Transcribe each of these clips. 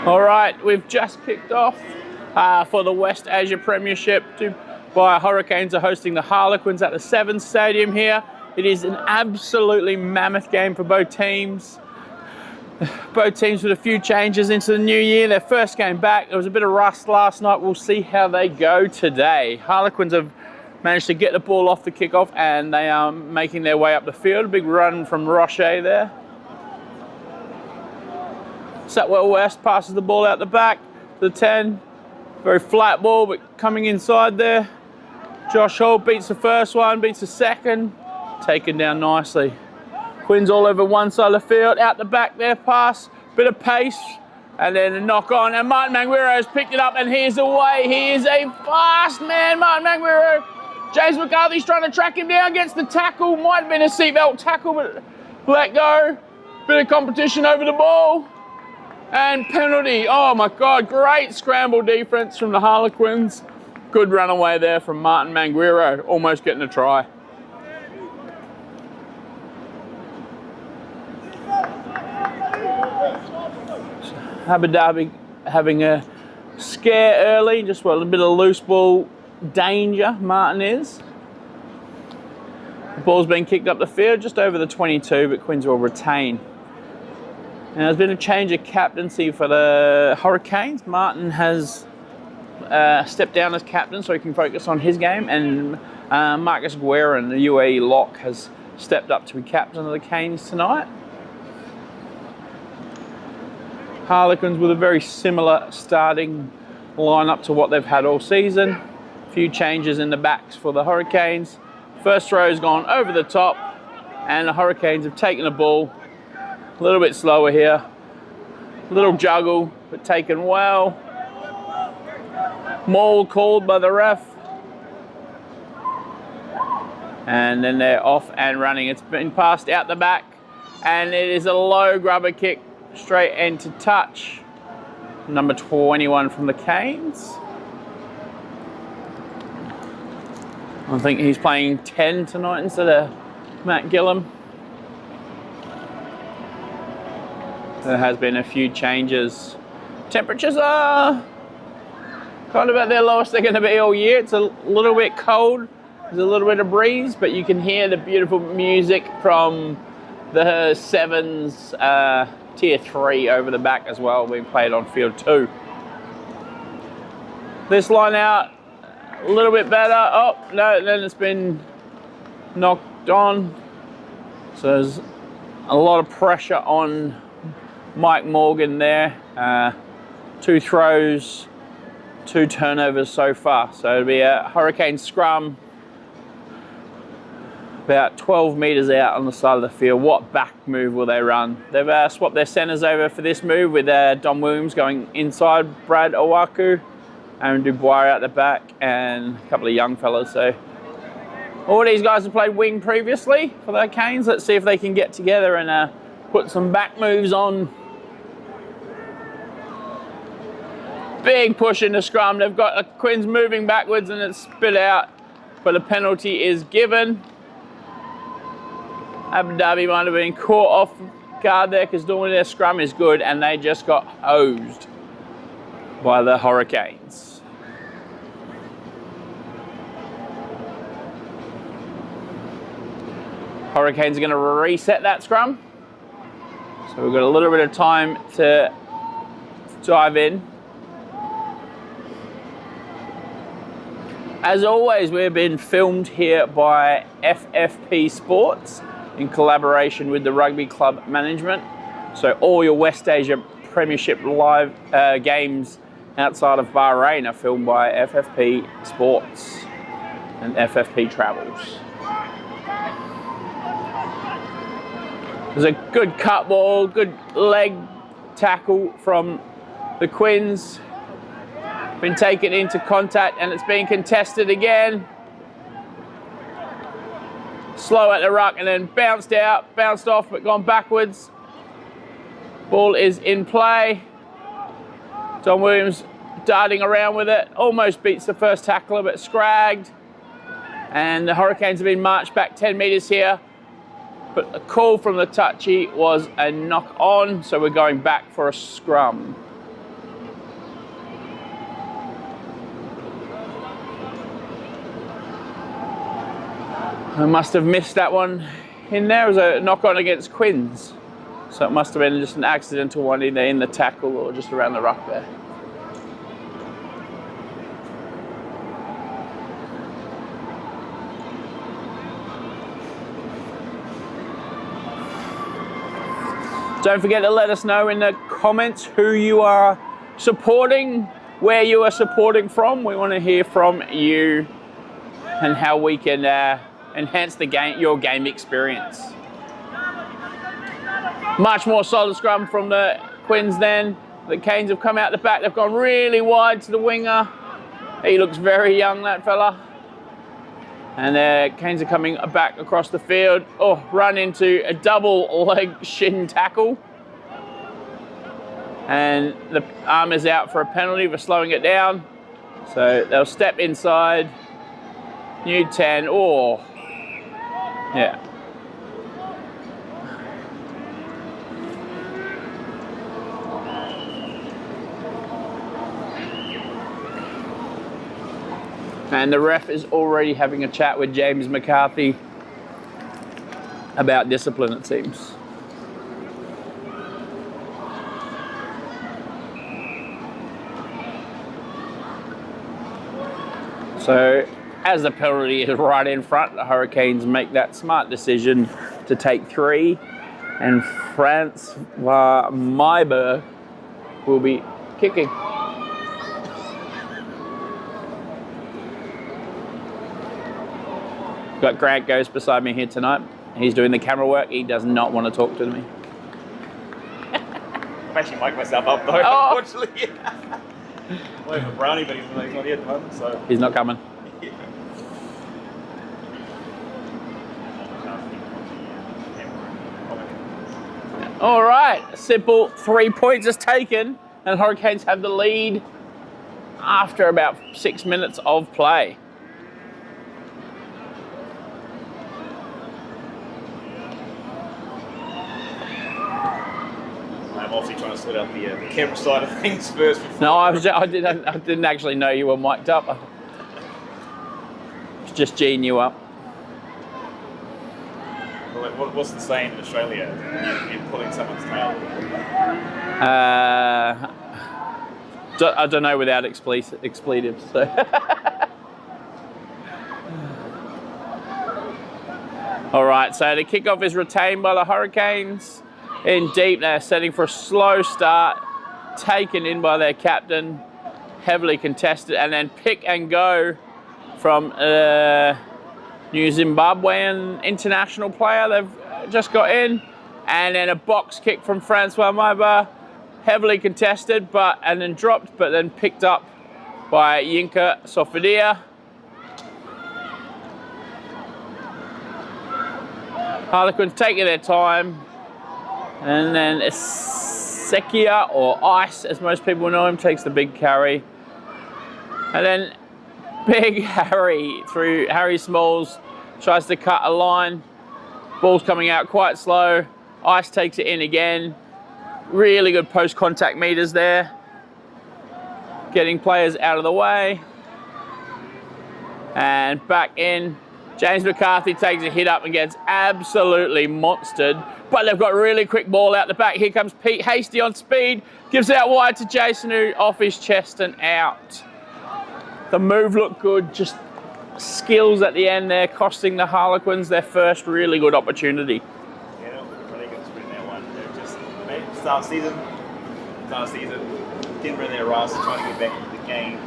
All right, we've just kicked off for the West Asia Premiership. By Hurricanes are hosting the Harlequins at the Sevens Stadium here. It is an absolutely mammoth game for both teams. Both teams with a few changes into the new year. Their first game back, there was a bit of rust last night. We'll see how they go today. Harlequins have managed to get the ball off the kickoff and they are making their way up the field. A big run from Rocher there. Satwell West passes the ball out the back to the 10. Very flat ball, but coming inside there. Josh Hall beats the first one, beats the second. Taken down nicely. Quins all over one side of the field. Out the back there, pass. Bit of pace. And then a knock on. And Martin Manguiro has picked it up and he's away. He is a fast man, Martin Manguiro. James McCarthy's trying to track him down, gets the tackle. Might have been a seatbelt tackle, but let go. Bit of competition over the ball. And penalty. Oh my God, great scramble defense from the Harlequins. Good runaway there from Martin Manguiro, almost getting a try. Dhabi having a scare early, just a bit of loose ball danger, Martin is. The ball's been kicked up the field, just over the 22, but Quins will retain. And there's been a change of captaincy for the Hurricanes. Martin has stepped down as captain so he can focus on his game, and Marcus Guerin, the UAE lock, has stepped up to be captain of the Canes tonight. Harlequins with a very similar starting lineup to what they've had all season. A few changes in the backs for the Hurricanes. First throw's gone over the top, and the Hurricanes have taken the ball. A little bit slower here. A little juggle, but taken well. Maul called by the ref. And then they're off and running. It's been passed out the back, and it is a low grubber kick straight into touch. Number 21 from the Canes. I think he's playing 10 tonight instead of Matt Gillum. There has been a few changes. Temperatures are kind of at their lowest they're going to be all year. It's a little bit cold. There's a little bit of breeze, but you can hear the beautiful music from the Sevens Tier 3 over the back as well, being played on field 2. This line out, a little bit better. Oh, no, then it's been knocked on. So there's a lot of pressure on Mike Morgan there. 2 throws, 2 turnovers so far. So it'll be a Hurricane scrum about 12 metres out on the side of the field. What back move will they run? They've swapped their centres over for this move with Don Williams going inside, Brad Owaku, Aaron Dubois out the back, and a couple of young fellas. So all these guys have played wing previously for the Canes. Let's see if they can get together and put some back moves on. Big push in the scrum. They've got the Quins moving backwards and it's spit out, but a penalty is given. Abu Dhabi might have been caught off guard there because normally their scrum is good, and they just got hosed by the Hurricanes. Hurricanes are going to reset that scrum. So we've got a little bit of time to dive in. As always, we've been filmed here by FFPSports in collaboration with the Rugby Club Management. So all your West Asia Premiership live games outside of Bahrain are filmed by FFPSports and FFP Travels. There's a good cut ball, good leg tackle from the Quins. Been taken into contact and it's being contested again. Slow at the ruck and then bounced out, bounced off but gone backwards. Ball is in play. Don Williams darting around with it. Almost beats the first tackler but scragged. And the Hurricanes have been marched back 10 metres here. But the call from the touchy was a knock on, so we're going back for a scrum. I must have missed that one in there. It was a knock on against Quins. So it must have been just an accidental one either in the tackle or just around the ruck there. Don't forget to let us know in the comments who you are supporting, where you are supporting from. We want to hear from you and how we can enhance the game, your game experience. Much more solid scrum from the Quins then. The Canes have come out the back. They've gone really wide to the winger. He looks very young, that fella. And the Canes are coming back across the field. Oh, run into a double leg shin tackle. And the arm is out for a penalty for slowing it down. So they'll step inside. New 10. Oh, yeah. And the ref is already having a chat with James McCarthy about discipline, it seems. So, as the penalty is right in front, the Hurricanes make that smart decision to take 3, and Francois Myberg will be kicking. Got Grant Ghost beside me here tonight. He's doing the camera work. He does not want to talk to me. I'm actually mic myself up though, unfortunately. I'm waiting for Brownie, but he's not here at the moment, so. He's not coming. All right, simple 3 points is taken, and Hurricanes have the lead after about 6 minutes of play. I'm obviously trying to sort out the camera side of things first. No, I didn't actually know you were mic'd up. I was just G'ing you up. What's the saying in Australia? You're pulling someone's tail. I don't know without expletives. So. All right, so the kickoff is retained by the Hurricanes. In deep, they're setting for a slow start, taken in by their captain, heavily contested, and then pick and go from New Zimbabwean international player they've just got in, and then a box kick from Francois Myberg, heavily contested, and then dropped, but then picked up by Yinka Sofadia. Harlequins taking their time, and then Sekia, or Ice as most people know him, takes the big carry, and then Big Harry through Harry Smalls tries to cut a line. Ball's coming out quite slow. Ice takes it in again. Really good post-contact meters there. Getting players out of the way. And back in. James McCarthy takes a hit up and gets absolutely monstered. But they've got a really quick ball out the back. Here comes Pete Hasty on speed. Gives out wide to Jason, who off his chest and out. The move looked good, just skills at the end there, costing the Harlequins their first really good opportunity. Yeah, that was a pretty good sprint there one. They're just start season, didn't run their race, trying to get back into the game.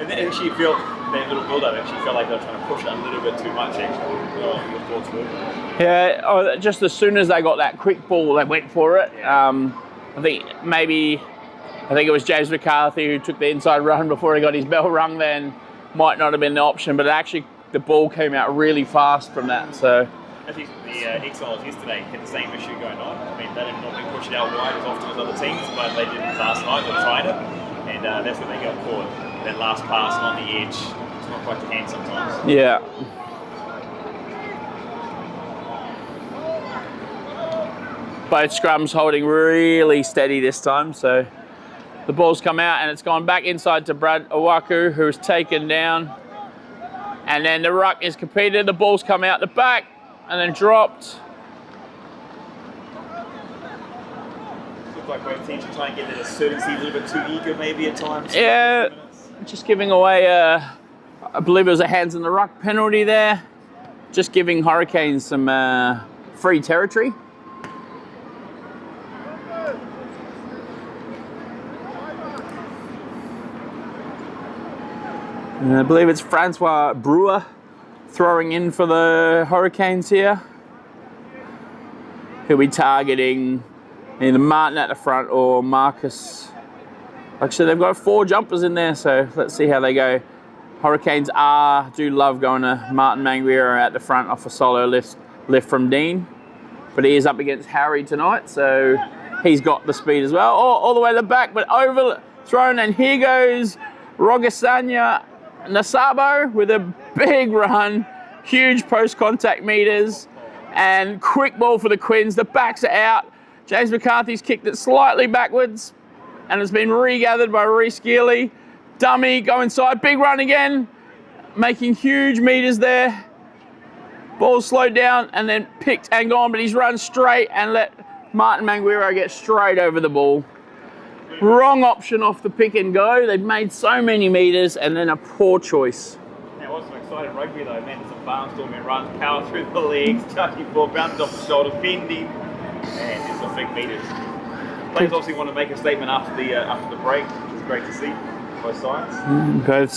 And then actually felt that little build-up, actually felt like they were trying to push it a little bit too much actually. Your thoughts were? Yeah, just as soon as they got that quick ball, they went for it. Yeah. I think it was James McCarthy who took the inside run before he got his bell rung then. Might not have been the option, but actually the ball came out really fast from that. So I think the Exiles yesterday had the same issue going on. I mean, they didn't normally push it out wide as often as other teams, but they did last night. They tried it, and that's when they got caught. That last pass on the edge, it's not quite the hand sometimes. Yeah. Both scrums holding really steady this time, so the ball's come out and it's gone back inside to Brad Owaku, who's taken down. And then the ruck is completed, the ball's come out the back and then dropped. Looks like both teams are trying to get that assertancy a little bit too eager maybe at times. Yeah, just giving away, I believe it was a hands in the ruck penalty there. Just giving Hurricanes some free territory. And I believe it's Francois Brewer throwing in for the Hurricanes here. He'll be targeting either Martin at the front or Marcus. Actually, they've got 4 jumpers in there, so let's see how they go. Hurricanes do love going to Martin Manguera at the front off a solo lift from Dean. But he is up against Harry tonight, so he's got the speed as well. All the way to the back, but overthrown, and here goes Rogasanya Nasabo with a big run, huge post-contact meters, and quick ball for the Quins. The backs are out. James McCarthy's kicked it slightly backwards, and it's been regathered by Reece Geely. Dummy, go inside, big run again, making huge meters there. Ball slowed down and then picked and gone, but he's run straight and let Martin Manguero get straight over the ball. Wrong option off the pick and go. They've made so many meters and then a poor choice. Yeah, what's so exciting rugby though, man, there's some barnstorming runs, power through the legs, touching ball, bounces off the shoulder, fending, and there's some big meters. Players obviously want to make a statement after the break, which is great to see. Both sides. Both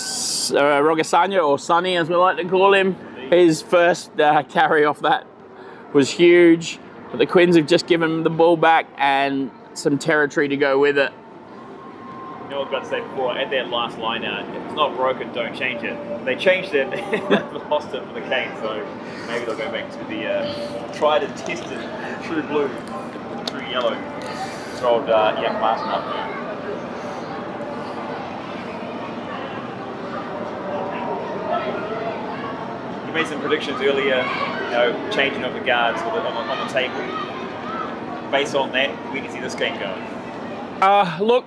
Rogasanya, or Sonny as we like to call him, his first carry off that was huge. But the Quins have just given him the ball back and some territory to go with it. You know what I was about to say before, at that last line out, if it's not broken, don't change it. They changed it and lost it for the Canes, so maybe they'll go back to the tried and tested true blue, true yellow. Throw young Martin up there. You made some predictions earlier, changing of the guards on the table. Based on that, we can see this game going. Look,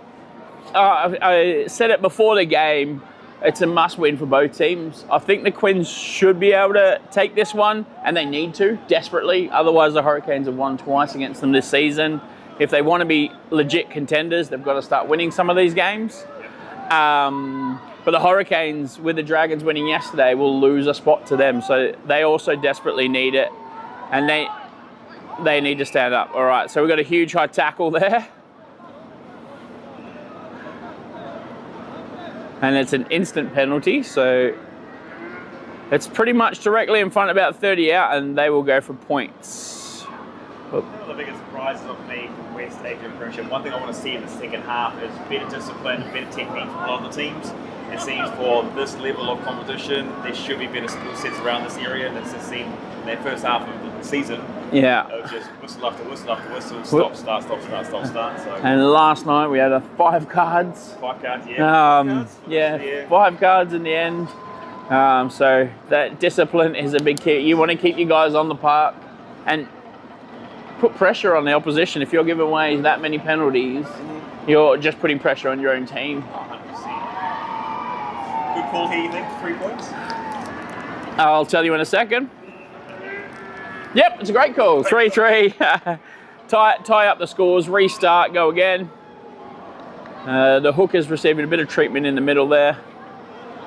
I said it before the game, it's a must-win for both teams. I think the Quins should be able to take this one, and they need to, desperately. Otherwise, the Hurricanes have won twice against them this season. If they want to be legit contenders, they've got to start winning some of these games. But the Hurricanes, with the Dragons winning yesterday, will lose a spot to them. So they also desperately need it. And they need to stand up. All right, so we've got a huge high tackle there. And it's an instant penalty. So it's pretty much directly in front, about 30 out, and they will go for points. One of the biggest surprises of me from West Asia Premiership, one thing I want to see in the second half is better discipline, better technique from a lot of the teams. It seems for this level of competition, there should be better skill sets around this area, and it's just seen in that first half of the season. Yeah. It was just whistle after whistle after whistle, stop, start, stop, start, stop, start. So. And last night we had 5 cards. 5 cards, yeah. 5 cards in the end. So that discipline is a big key. You want to keep your guys on the park and put pressure on the opposition. If you're giving away that many penalties, you're just putting pressure on your own team. 100%. Good call here, you think? 3 points? I'll tell you in a second. Yep, it's a great call. 3-3. tie up the scores, restart, go again. The hooker's receiving a bit of treatment in the middle there.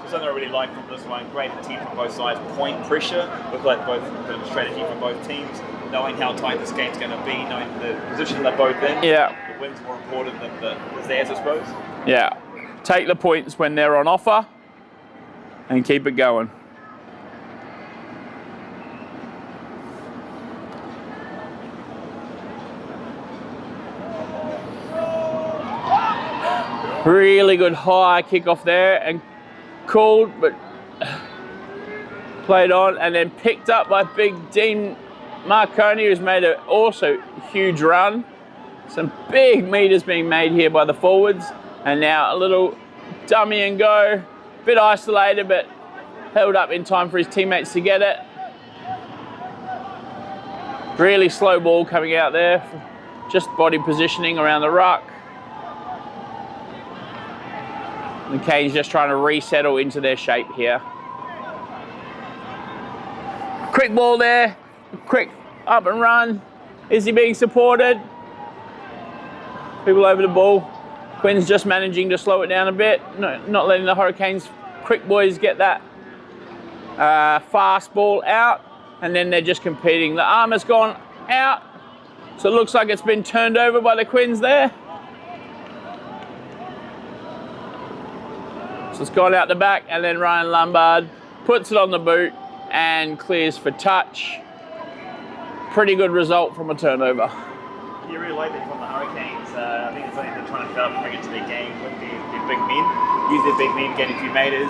So something I really like from this one, great attempt from both sides, point pressure, look like both the strategy from both teams, knowing how tight this game's going to be, knowing the position they're both in. Yeah. The win's more important than the theirs, I suppose. Yeah. Take the points when they're on offer and keep it going. Really good high kickoff there and called, but played on and then picked up by big Dean Marconi, who's made an also huge run. Some big meters being made here by the forwards, and now a little dummy and go, bit isolated but held up in time for his teammates to get it. Really slow ball coming out there, just body positioning around the ruck. The Canes just trying to resettle into their shape here. Quick ball there, quick up and run. Is he being supported? People over the ball. Quinn's just managing to slow it down a bit, not letting the Hurricanes quick boys get that fast ball out, and then they're just competing. The arm has gone out, so it looks like it's been turned over by the Quins there. So it's gone out the back, and then Ryan Lombard puts it on the boot and clears for touch. Pretty good result from a turnover. You really like that from the Hurricanes. I think it's something they're trying to develop and bring into their game with their big men. Use their big men, get a few meters,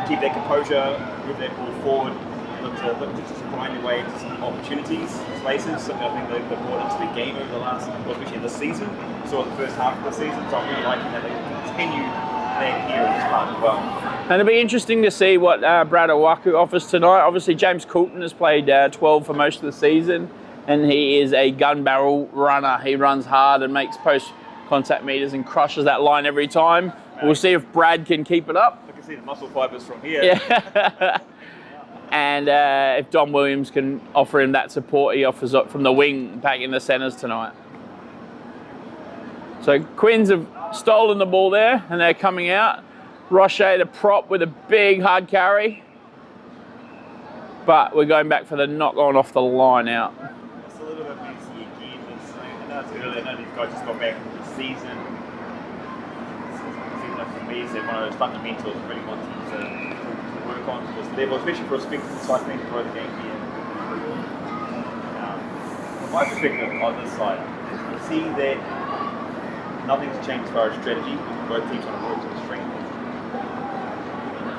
keep their composure, move their ball forward, look to just find their way into some opportunities, spaces. Something I think they've brought into the game over the last, especially this season. So in the first half of the season, so I'm really liking that they continue that here in this part as well. And it'll be interesting to see what Brad Owaku offers tonight. Obviously, James Coulton has played 12 for most of the season, and he is a gun barrel runner. He runs hard and makes post-contact meters and crushes that line every time. We'll see if Brad can keep it up. I can see the muscle fibers from here. Yeah. And if Don Williams can offer him that support he offers up from the wing back in the centres tonight. So Quins have stolen the ball there, and they're coming out. Roche the prop with a big hard carry. But we're going back for the knock on off the line out. It's a little bit messy again. I know it's early. I know these guys just got back into the season. For me, it's one of those fundamentals I really want to work on to this level, especially for a spectacle cycling to grow the game here. From my perspective on this side, you see that nothing's changed as far as strategy. Both teams want to work to the strength.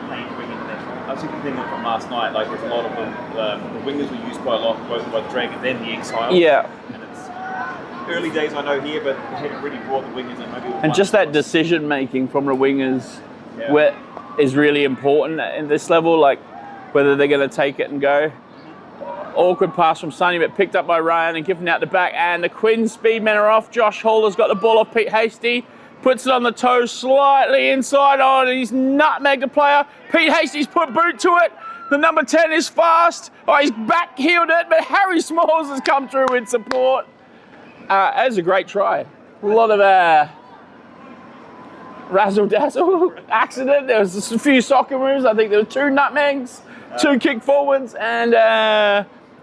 Playing to bring international. I was thinking from last night, like there's a lot of the wingers were used quite a lot, both by the Dragons and the Exiles. Yeah. And it's early days, I know here, but they haven't really brought the wingers in. Maybe and just that decision making from the wingers is really important at this level, like whether they're going to take it and go. Awkward pass from Sonny, but picked up by Ryan and given out the back. And the Quinn speedmen are off. Josh Haller's got the ball off Pete Hasty. Puts it on the toe slightly inside on, and he's nutmegged the player. Pete Hasty's put boot to it. The number 10 is fast. Oh, he's back-heeled it, but Harry Smalls has come through with support. That was a great try. A lot of razzle-dazzle accident. There was a few soccer moves. I think there were 2 nutmegs, 2 kick forwards, and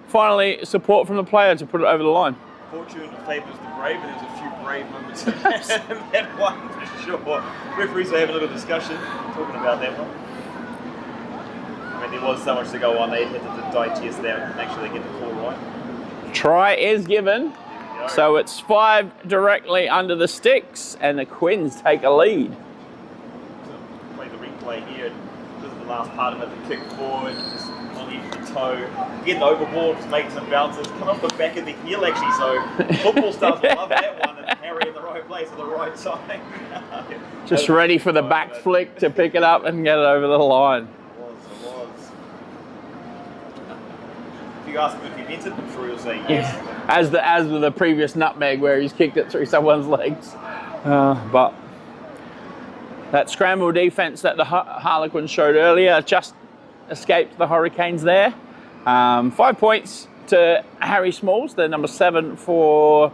finally support from the player to put it over the line. Fortune favours the brave, and there's a few brave moments in that one for sure. Referees are having a little discussion, talking about that one. I mean, there was so much to go on. They had to digest that and make sure they get the call right. Try is given. So it's 5 directly under the sticks, and the Quins take a lead. So play the replay here. This is the last part of it, the kick forward, just on the toe, getting overboard, just making some bounces, come off the back of the heel actually, so football stars love that one, and Harry in the right place at the right time. Just ready for the back flick to pick it up and get it over the line. It was. If you ask him if he meant it, I'm sure he'll say yes. Yeah. As with the previous nutmeg where he's kicked it through someone's legs. But that scramble defense that the Harlequins showed earlier just escaped the Hurricanes there. 5 points to Harry Smalls, the number 7 for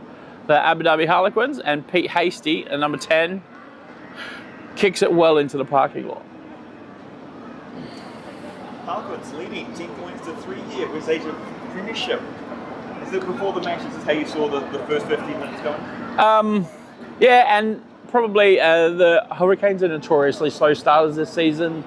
the Abu Dhabi Harlequins, and Pete Hasty, the number 10, kicks it well into the parking lot. Harlequins leading 10 points to 3 here, West Asia Premiership. Is it before the match? Is this how you saw the first 15 minutes going? Yeah, and probably the Hurricanes are notoriously slow starters this season.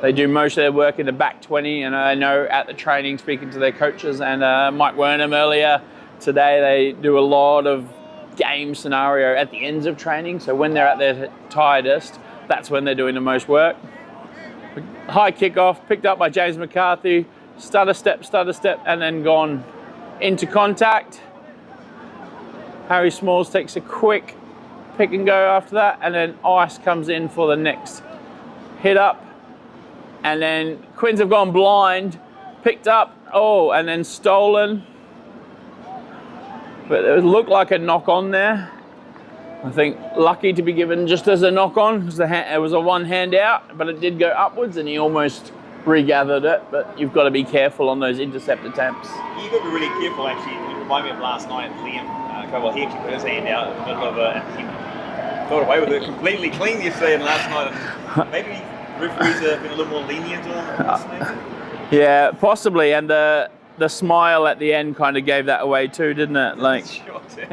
They do most of their work in the back 20, and I know at the training, speaking to their coaches and Mike Wernham earlier today, they do a lot of game scenario at the ends of training. So when they're at their tiredest, that's when they're doing the most work. High kickoff, picked up by James McCarthy, stutter step, and then gone into contact. Harry Smalls takes a quick pick and go after that, and then Ice comes in for the next hit up. And then Quins have gone blind, picked up, and then stolen. But it looked like a knock on there. I think lucky to be given just as a knock on, because it was a one hand out, but it did go upwards, and he almost regathered it, but you've got to be careful on those intercept attempts. You've got to be really careful, actually. It reminded me of last night, Liam. He actually put his hand out in the middle of he got away with it completely clean yesterday and last night. And maybe referees have been a little more lenient on this. Yeah, possibly. And the smile at the end kind of gave that away too, didn't it? Like. Sure did.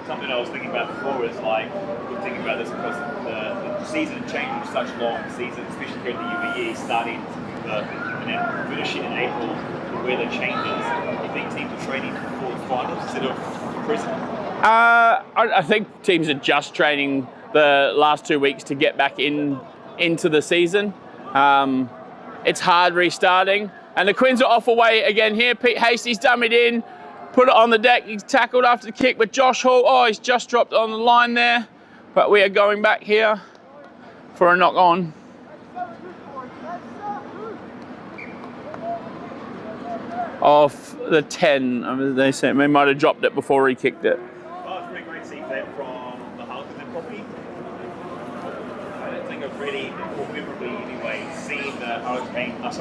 Something I was thinking about before is like, we're thinking about this because the season changing such long season, especially here at the UVE, starting and then finishing in April, the weather changes. I think teams are training for the finals instead of present. I think teams are just training the last 2 weeks to get back into the season. It's hard restarting, and the Quins are off away again here. Pete Hastie's dummied in, put it on the deck. He's tackled after the kick, but Josh Hall, he's just dropped on the line there. But we are going back here for a knock on. Off the 10, I mean, they said they might have dropped it before he kicked it. Oh, it's pretty great to see that from the Harlequins property. I don't think I've really, more memorably anyway, seen the Harlequins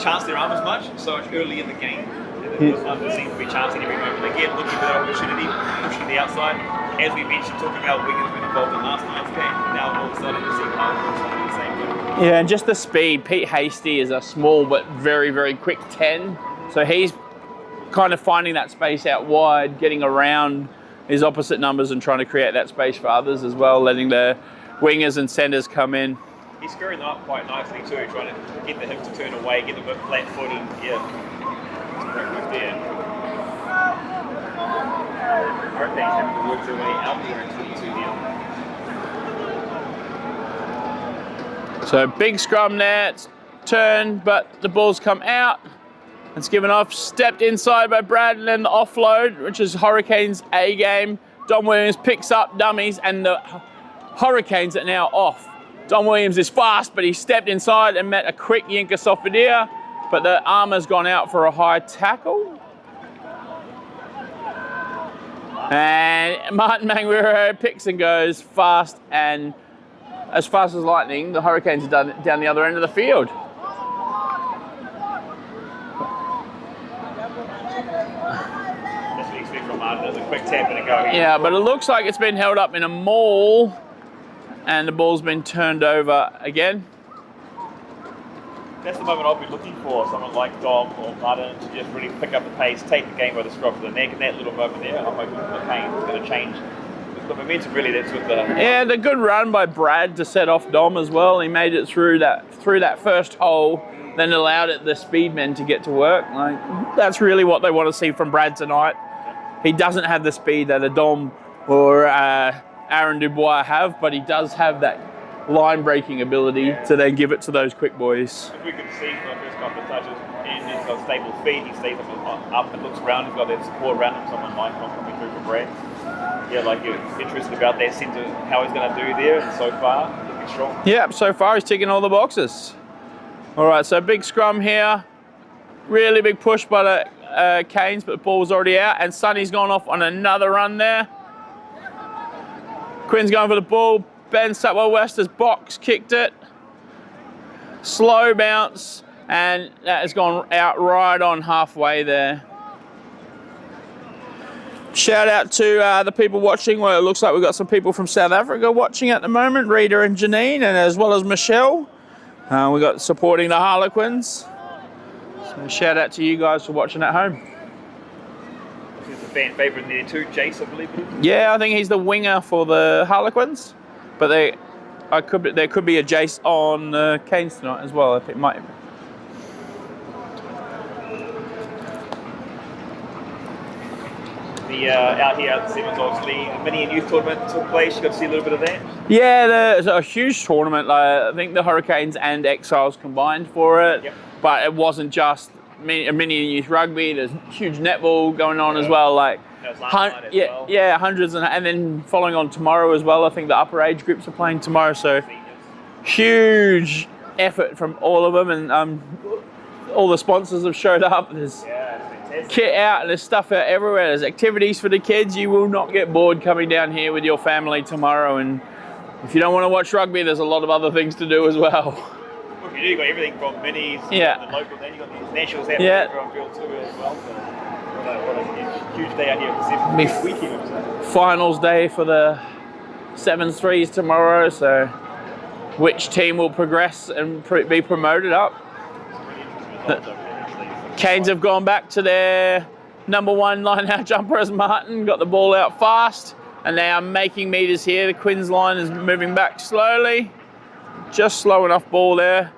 chance their arm as much early in the game. They seem to be chancing every moment they get, looking for that opportunity, pushing the outside. As we mentioned, talking about wingers being involved in last night's game, now all of a sudden you see Harlequins doing the same thing. Yeah, and just the speed. Pete Hastie is a small but very, very quick 10. So he's kind of finding that space out wide, getting around his opposite numbers and trying to create that space for others as well, letting the wingers and centres come in. He's screwing them up quite nicely too, trying to get the hips to turn away, get them a bit flat footed. Yeah, it's a great move there. Hurricanes having to work their way out there in 22 here. So big scrum there, it's turned, but the ball's come out. It's given off, stepped inside by Brad, and then the offload, which is Hurricanes A game. Dom Williams picks up dummies, and the Hurricanes are now off. Dom Williams is fast, but he stepped inside and met a quick Yinka Sofadia, but the armor's gone out for a high tackle. And Martin Manguero picks and goes fast, and as fast as lightning, the Hurricanes are done down the other end of the field. That's what you expect from Martin. There's a quick tap and a go. Yeah, but it looks like it's been held up in a maul, and the ball's been turned over again. That's the moment I'll be looking for, someone like Dom or Martin to just really pick up the pace, take the game by the scruff of the neck, and that little moment there, I'm hoping the Canes is going to change the momentum. Really, that's with the... Yeah, the good run by Brad to set off Dom as well. He made it through that first hole, then allowed the speedmen to get to work. Like, that's really what they want to see from Brad tonight. He doesn't have the speed that a Dom or Aaron Dubois have, but he does have that line-breaking ability to then give it to those quick boys. If we could see for the first couple of touches, and he's got stable feet, he stays up and looks around, he's got that support around him, someone like not coming through for Brad. Yeah, like you're interested about that sense of how he's going to do there, and so far, looking strong. Yeah, so far he's ticking all the boxes. All right, so big scrum here. Really big push by the Canes, but the ball was already out, and Sonny's gone off on another run there. Quinn's going for the ball. Ben Satwell West has box kicked it. Slow bounce, and that has gone out right on halfway there. Shout out to the people watching. Well, it looks like we've got some people from South Africa watching at the moment, Rita and Janine, and as well as Michelle. We got supporting the Harlequins. So shout out to you guys for watching at home. There's a fan favourite in there too, Jace, I believe it is. Yeah, I think he's the winger for the Harlequins, but there could be a Jace on Canes tonight as well. I think it might. Out here at the Sevens, obviously, the mini and youth tournament took place. You got to see a little bit of that. Yeah, there's a huge tournament. I think the Hurricanes and Exiles combined for it. Yep. But it wasn't just a mini and youth rugby. There's huge netball going on as well. Like, yeah, hundreds, and then following on tomorrow as well. I think the upper age groups are playing tomorrow. So huge effort from all of them, and all the sponsors have showed up. There's kit out and there's stuff out everywhere. There's activities for the kids. You will not get bored coming down here with your family tomorrow and if you don't want to watch rugby, there's a lot of other things to do as well. Well, you do, you've got everything from minis, Yeah. the local, then you've got the internationals happening on field too as well. So what a huge day out here at the weekend. Finals day for the 7-3s tomorrow, so which team will progress and be promoted up? Canes have gone back to their #1 line-out jumper as Martin got the ball out fast, and they are making meters here. The Quins line is moving back slowly, just slow enough ball there.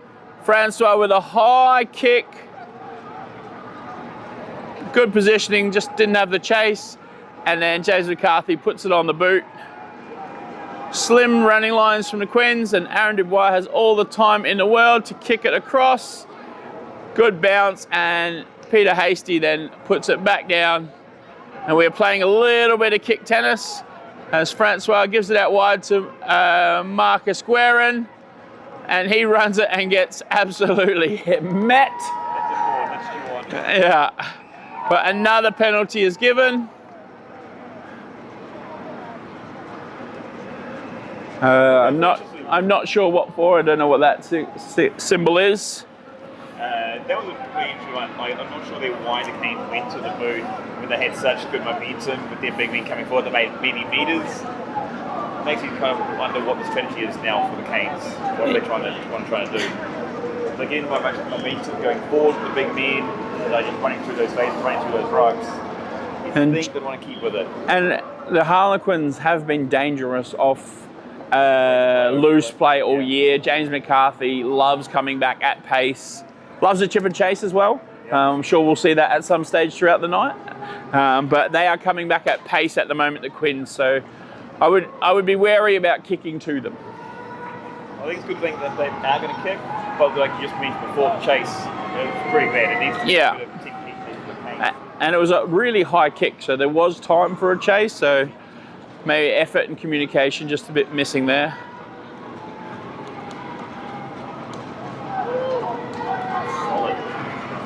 Francois with a high kick. Good positioning, just didn't have the chase. And then James McCarthy puts it on the boot. Slim running lines from the Quins, and Aaron Dubois has all the time in the world to kick it across. Good bounce, and Peter Hasty then puts it back down. And we're playing a little bit of kick tennis as Francois gives it out wide to Marcus Guerin, and he runs it and gets absolutely met. Yeah, but another penalty is given. I'm not sure what for. I don't know what that symbol is. That was a pretty interesting one. I'm not sure their wider Canes went to the moon when they had such good momentum with their big men coming forward. They made many meters. Makes you kind of wonder what the strategy is now for the Canes. What are they trying to do? They're getting much momentum going forward with the big men. They're just running through those phases, running through those rugs. I think they want to keep with it. And the Harlequins have been dangerous off loose play all year. James McCarthy loves coming back at pace. Loves a chip and chase as well. I'm sure we'll see that at some stage throughout the night. But they are coming back at pace at the moment, the Quins. So I would be wary about kicking to them. I think it's a good thing that they are going to kick, but like you just mentioned before, the chase is pretty bad. It needs to be a bit of technique. And it was a really high kick, so there was time for a chase. So maybe effort and communication just a bit missing there.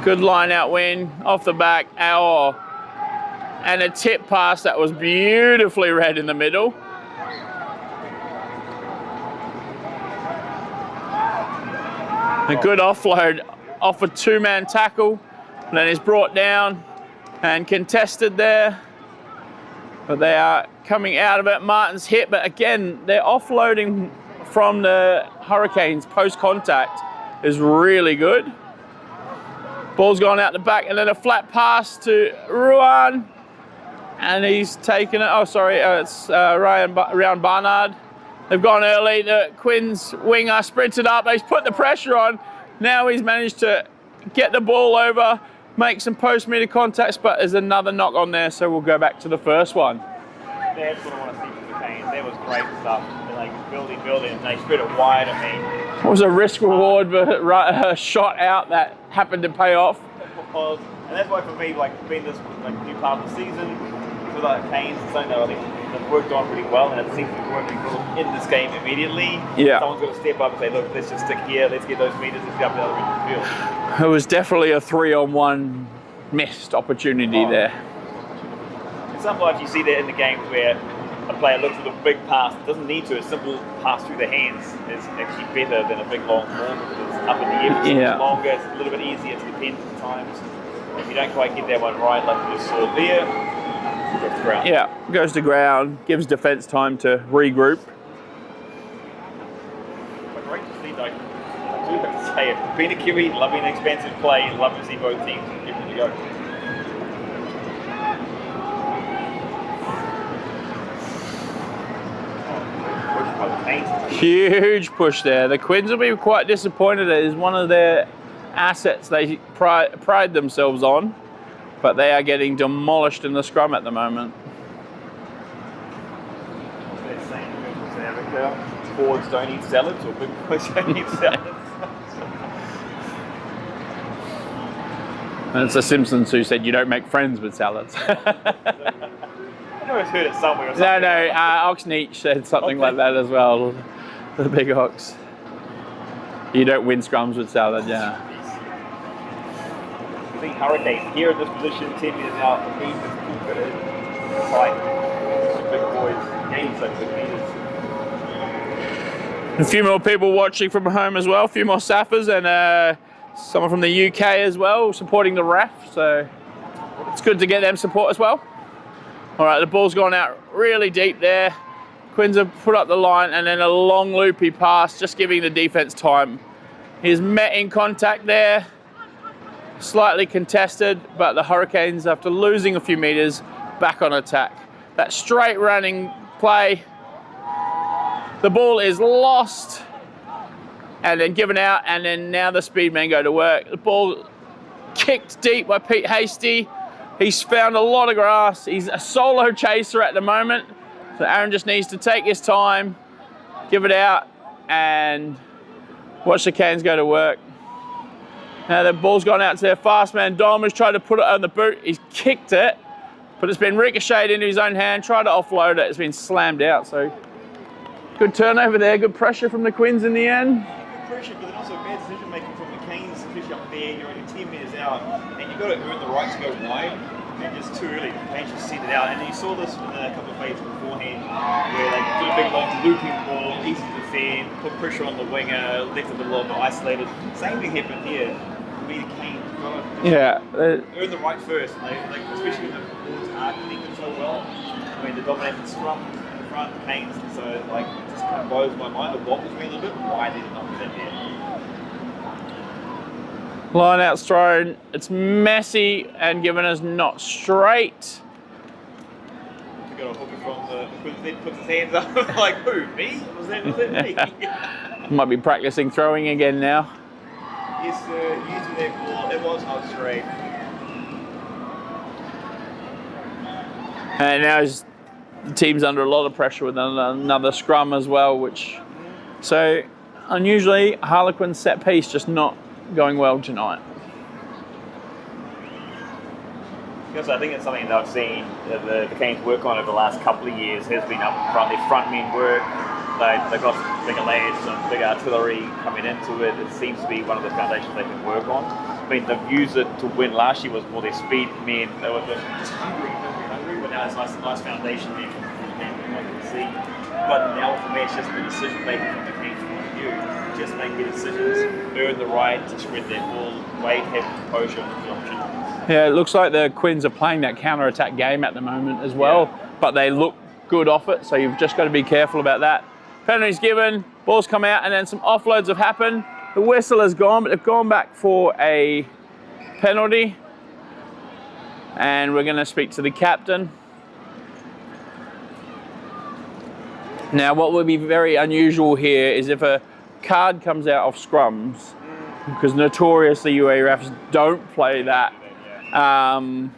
Good line out win, off the back, and a tip pass that was beautifully read in the middle. A good offload off a two-man tackle, and then is brought down and contested there. But they are coming out of it. Martin's hit, but again, their offloading from the Hurricanes post-contact is really good. Ball's gone out the back, and then a flat pass to Ruan, and he's taken it. Oh, sorry, it's Ryan Barnard. They've gone early. The Quins winger sprinted up. He's put the pressure on. Now he's managed to get the ball over, make some post-meter contacts, but there's another knock on there, so we'll go back to the first one. That's what I want to see from the Canes. That was great stuff. They're like building, and they spread it wide. I mean, it was a risk reward, but a shot out that happened to pay off. And that's why for me, like being this like new part of the season, for the Canes, it's something that I think they've worked on pretty well, and it seems to be working in this game immediately. Yeah. Someone's got to step up and say, look, let's just stick here, let's get those meters, let's get up the other end of the field. It was definitely a 3-on-1 missed opportunity there. And sometimes you see that in the games where a player looks for the big pass. It doesn't need to. A simple pass through the hands is actually better than a big long ball because it's up in the air. It's longer. It's a little bit easier to defend at times. If you don't quite get that one right, like you just saw there, it goes to ground. Yeah, goes to ground. Gives defence time to regroup. But great to see, though. I do have to say it. Being a Kiwi, loving an expansive play, love to see both teams give it a go. Huge push there. The Quins will be quite disappointed. It is one of their assets they pride themselves on, but they are getting demolished in the scrum at the moment. They're saying in America, forwards don't eat salads, or big boys don't eat salads. And it's the Simpsons who said you don't make friends with salads. I know I've heard it somewhere or something. No, Oxneach said something like that as well. The big Ox. You don't win scrums with salad, yeah. I think Hurricanes here in this position, 10 meters out, the team is keep it in. It's like some big boys gain such good meters. A few more people watching from home as well, a few more Saffers and someone from the UK as well supporting the ref, so it's good to get them support as well. All right, the ball's gone out really deep there. Quins have put up the line and then a long loopy pass, just giving the defense time. He's met in contact there, slightly contested, but the Hurricanes, after losing a few meters, back on attack. That straight running play, the ball is lost and then given out, and then now the speedmen go to work. The ball kicked deep by Pete Hasty. He's found a lot of grass. He's a solo chaser at the moment. So Aaron just needs to take his time, give it out, and watch the Canes go to work. Now the ball's gone out to their fast man, Dom, who's tried to put it on the boot. He's kicked it, but it's been ricocheted into his own hand, tried to offload it. It's been slammed out, so good turnover there, good pressure from the Quins in the end. Good pressure, but then also bad decision making from the Canes, especially up there. You're only 10 metres out, and you've got to earn the right to go wide. And just too early, the Canes just sent it out. And you saw this in a couple of phases beforehand, where they did a big long looping ball, easy to defend, put pressure on the winger, left it a little bit isolated. Same thing happened here. The Canes earn the right first, and they especially when the balls are connected so well. I mean, the dominated scrum in the front, the Canes, so like it just kind of blows my mind. The boggles me a little bit why they did not do that there. Line out's thrown, it's messy and given us not straight. We got a hooker from the Quins, puts his hands up, like, who, me? Was that me? Might be practicing throwing again now. Yes, sir, using that ball, it was not straight. And now the team's under a lot of pressure with another scrum as well, which, so unusually, Harlequins set piece just not going well tonight. Yes, I think it's something that I've seen the Canes work on over the last couple of years has been up front, their front men work. They've got bigger lads and big artillery coming into it. It seems to be one of the foundations they can work on. I mean, they've used it to win last year was more their speed men. They were just hungry, but now it's a nice foundation there from the game, like you can see. But now for me, it's just the decision making from the Canes point of view. Just make the decisions, earn the right to spread their ball, wait, have composure with the opportunities. Yeah, it looks like the Quins are playing that counter-attack game at the moment as well, but they look good off it, so you've just got to be careful about that. Penalty's given, ball's come out, and then some offloads have happened. The whistle has gone, but they've gone back for a penalty. And we're going to speak to the captain. Now, what would be very unusual here is if a card comes out of scrums, because notoriously UAE refs don't play that. And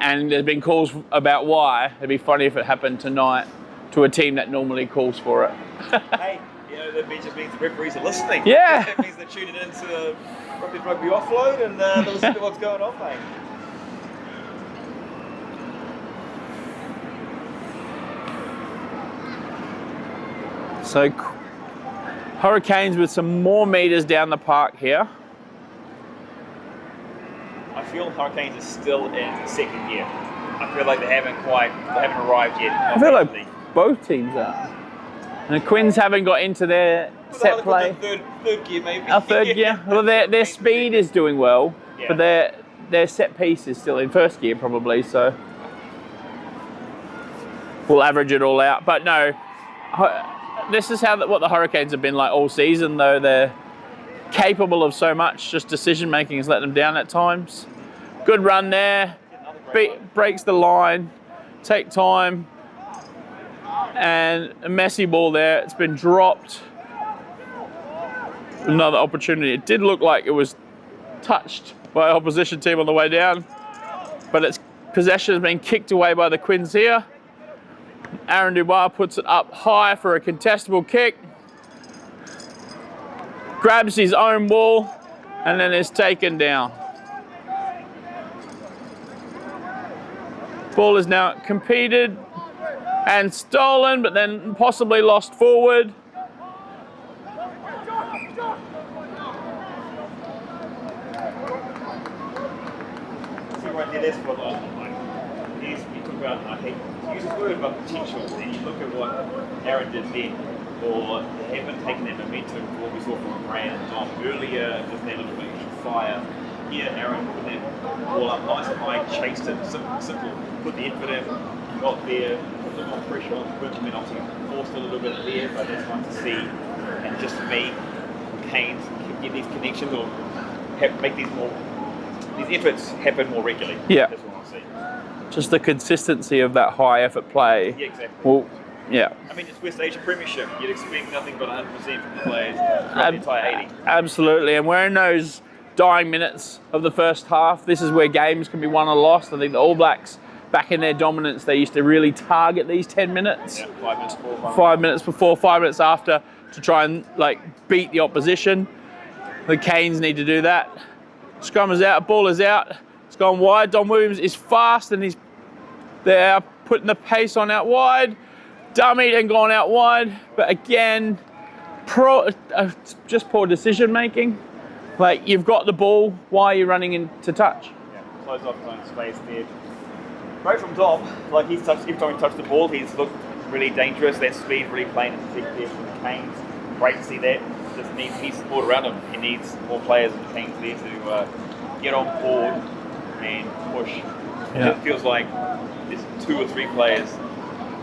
there's been calls about why. It'd be funny if it happened tonight to a team that normally calls for it. Hey, you know, that just means the referees are listening. Yeah. That means they're tuning into the rugby offload and they're listening to what's going on, mate. So Hurricanes with some more meters down the park here. I feel Hurricanes are still in second gear. I feel like they haven't arrived yet. I feel like both teams are. And the Quins haven't got into their set play. Third gear maybe. Our third gear. Well, their speed is doing well, but their set piece is still in first gear probably. So we'll average it all out. But no, this is what the Hurricanes have been like all season. Though they're capable of so much, just decision making has let them down at times. Good run there. Breaks the line. Take time. And a messy ball there. It's been dropped. Another opportunity. It did look like it was touched by opposition team on the way down, but its possession has been kicked away by the Quins here. Aaron Dubois puts it up high for a contestable kick. Grabs his own ball and then is taken down. Ball is now competed and stolen, but then possibly lost forward. See right there, that's what you talk about, I hate to use this word, but potential, and you look at what Aaron did then. or they haven't taken that momentum to what we saw from Brand and Dom earlier, with that little bit of fire. Here, Aaron put that ball up nice and high, chased it, simple, put the effort in, got there, put a little more pressure on the whip, and then obviously forced a little bit there, but that's nice to see. And just for me, Canes get these connections or make these efforts happen more regularly. Yeah. That's what I see. Just the consistency of that high effort play. Yeah, exactly. Well, yeah. I mean, it's West Asia Premiership. You'd expect nothing but 100% from the players throughout the entire 80. Absolutely, and we're in those dying minutes of the first half. This is where games can be won or lost. I think the All Blacks, back in their dominance, they used to really target these 10 minutes. Yeah, 5 minutes before, 5 minutes before, 5 minutes after, to try and beat the opposition. The Canes need to do that. Scrum is out, ball is out. It's gone wide. Don Williams is fast and they're putting the pace on out wide. Dummied and gone out wide. But again, just poor decision making. You've got the ball, why are you running into touch? Yeah, close off his own space there. Great from Dom. Every time he touched the ball, he's looked really dangerous. That speed really playing into effect there for the Canes. Great to see that. Just needs support around him. He needs more players in the Canes there to get on board and push. Yeah. It feels like there's 2 or 3 players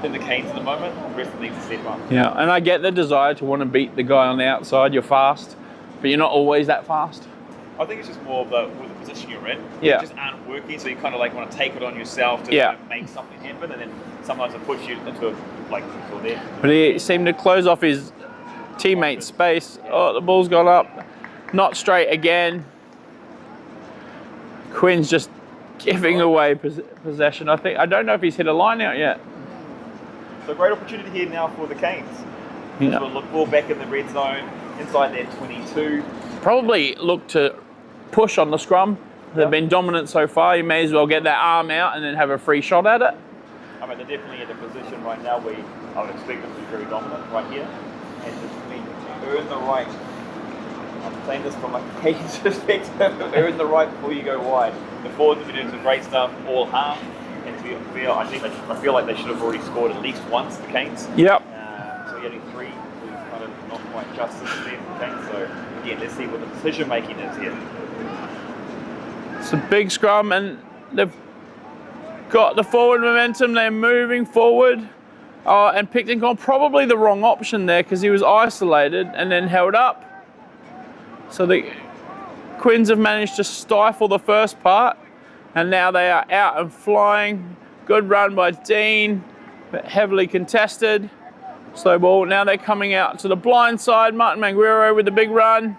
in the Canes at the moment. The rest needs to step up. Yeah, and I get the desire to want to beat the guy on the outside. You're fast, but you're not always that fast. I think it's just more of the position you're in. Yeah. You just aren't working, so you kind of want to take it on yourself to kind of make something happen, and then sometimes it puts you into there. But he seemed to close off his teammate's space. Oh, the ball's gone up. Not straight again. Quinn's just giving away possession. I don't know if he's hit a line out yet. So great opportunity here now for the Canes. Yeah. We'll look ball back in the red zone, inside their 22. Probably look to push on the scrum. They've been dominant so far. You may as well get that arm out and then have a free shot at it. I mean, they're definitely in a position right now where I would expect them to be very dominant right here. And just earn the right. I'm saying this from a Canes perspective, earn the right before you go wide. The forwards have been doing some great stuff all half. And to be fair, I feel like they should have already scored at least once, the Canes. Yep. So getting 3 is kind of not quite justice there for the Canes. So again, let's see what the decision making is here. It's a big scrum and they've got the forward momentum. They're moving forward. And Picton gone probably the wrong option there because he was isolated and then held up. So the Quins have managed to stifle the first part and now they are out and flying. Good run by Dean, but heavily contested. Slow ball. Now they're coming out to the blind side. Martin Manguero with the big run.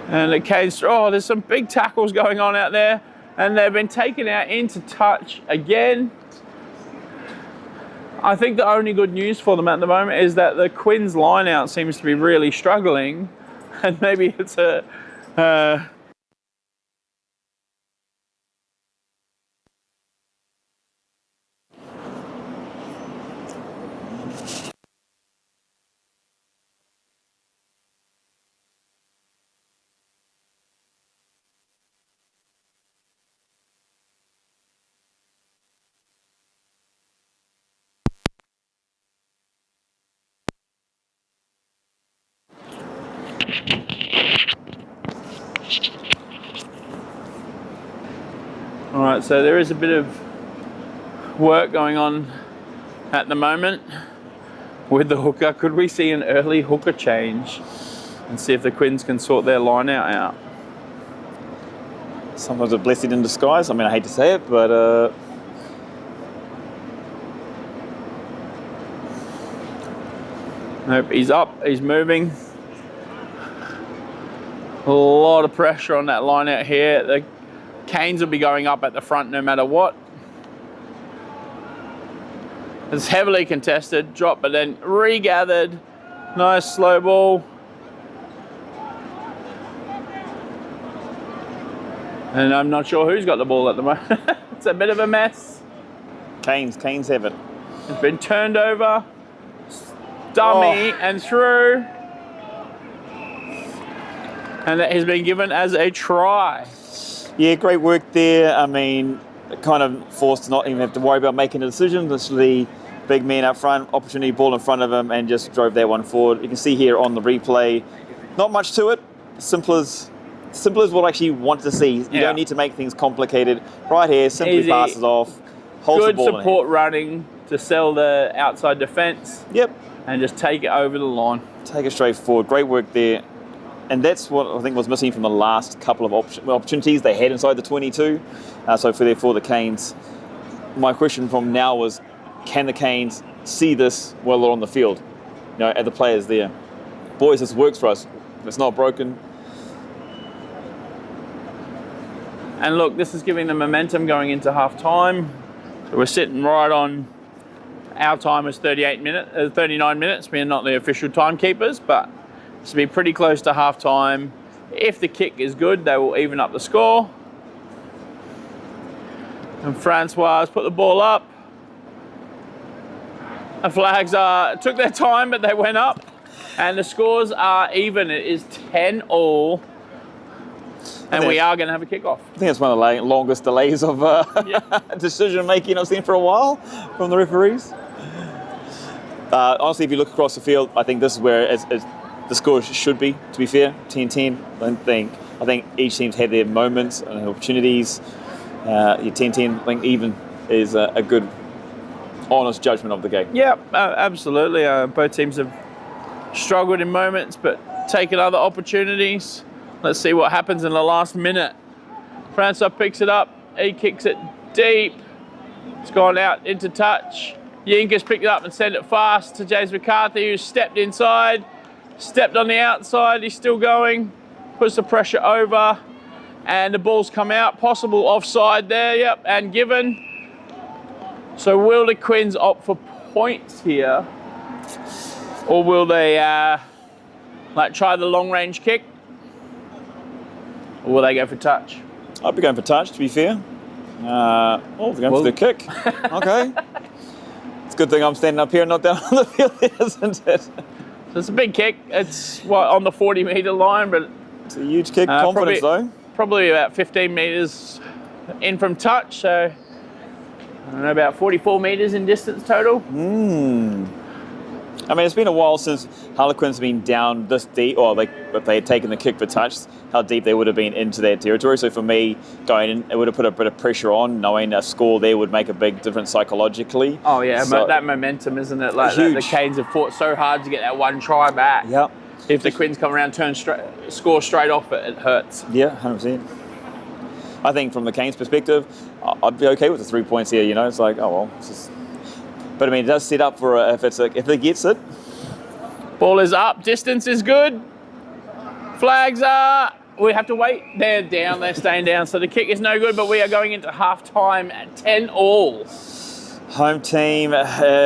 And the Canes, there's some big tackles going on out there. And they've been taken out into touch again. I think the only good news for them at the moment is that the Quins line out seems to be really struggling. And maybe it's a... All right, so there is a bit of work going on at the moment with the hooker. Could we see an early hooker change and see if the Quins can sort their line out? Sometimes a blessing in disguise. I mean, I hate to say it, but nope, he's up, he's moving. A lot of pressure on that line out here. The Canes will be going up at the front no matter what. It's heavily contested, drop, but then regathered. Nice slow ball. And I'm not sure who's got the ball at the moment. It's a bit of a mess. Canes have it. It's been turned over. Dummy and through. And that has been given as a try. Yeah, great work there. I mean, kind of forced to not even have to worry about making a decision. Literally, big man up front, opportunity ball in front of him, and just drove that one forward. You can see here on the replay, not much to it. Simple as what I actually want to see. You don't need to make things complicated. Right here, simply Easy. passes off, holds the Good ball support running to sell the outside defence. Yep. And just take it over the line. Take it straight forward. Great work there. And that's what I think was missing from the last couple of opportunities they had inside the 22. So for the Canes, my question from now was, can the Canes see this while they're on the field? At the players there. Boys, this works for us. If it's not broken. And look, this is giving them momentum going into half time. So we're sitting right on, our time is 39 minutes. We're not the official timekeepers, but this will be pretty close to half time. If the kick is good, they will even up the score. And Francois put the ball up. The flags took their time, but they went up. And the scores are even. It is 10-all. And we are going to have a kickoff. I think it's one of the longest delays of decision making I've seen for a while from the referees. Honestly, if you look across the field, I think this is where the score should be, to be fair, 10-10. I think each team's had their moments and opportunities. 10-10, I think even is a good, honest judgment of the game. Yeah, absolutely. Both teams have struggled in moments, but taken other opportunities. Let's see what happens in the last minute. Francois picks it up. He kicks it deep. It's gone out into touch. Yinka's picked it up and sent it fast to James McCarthy, who stepped inside, stepped on the outside. He's still going, puts the pressure over, and the ball's come out. Possible offside there, yep, and given. So will the Quins opt for points here, or will they try the long range kick? Or will they go for touch? I'd be going for touch, to be fair. They're going for the kick. Okay. It's a good thing I'm standing up here and not down on the field, isn't it? So it's a big kick. It's on the 40-metre line, but it's a huge kick. Confidence, though. Probably about 15 metres in from touch, so I don't know, about 44 metres in distance total. I mean, it's been a while since Harlequins have been down this deep, or if they had taken the kick for touch, how deep they would have been into their territory. So for me, going in, it would have put a bit of pressure on. Knowing a score there would make a big difference psychologically. Oh yeah, so, that momentum, isn't it? Like the Canes have fought so hard to get that one try back. Yep. If the Quins come around, score straight off, it hurts. Yeah, 100%. I think from the Canes' perspective, I'd be okay with the 3 points here. It's like, oh well, it's just. But I mean, it does set up for if it gets it. Ball is up. Distance is good. Flags are. We have to wait. They're down. They're staying down. So the kick is no good. But we are going into half time at 10-all. Home team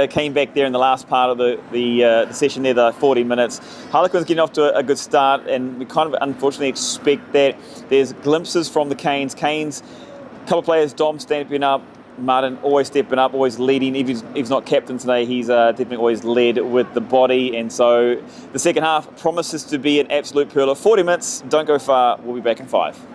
came back there in the last part of the session there, the 40 minutes. Harlequins getting off to a good start, and we kind of unfortunately expect that. There's glimpses from the Canes. Canes, a couple of players, Dom stepping up. Martin always stepping up, always leading. If he's not captain today, he's definitely always led with the body. And so the second half promises to be an absolute pearler. 40 minutes, don't go far. We'll be back in 5.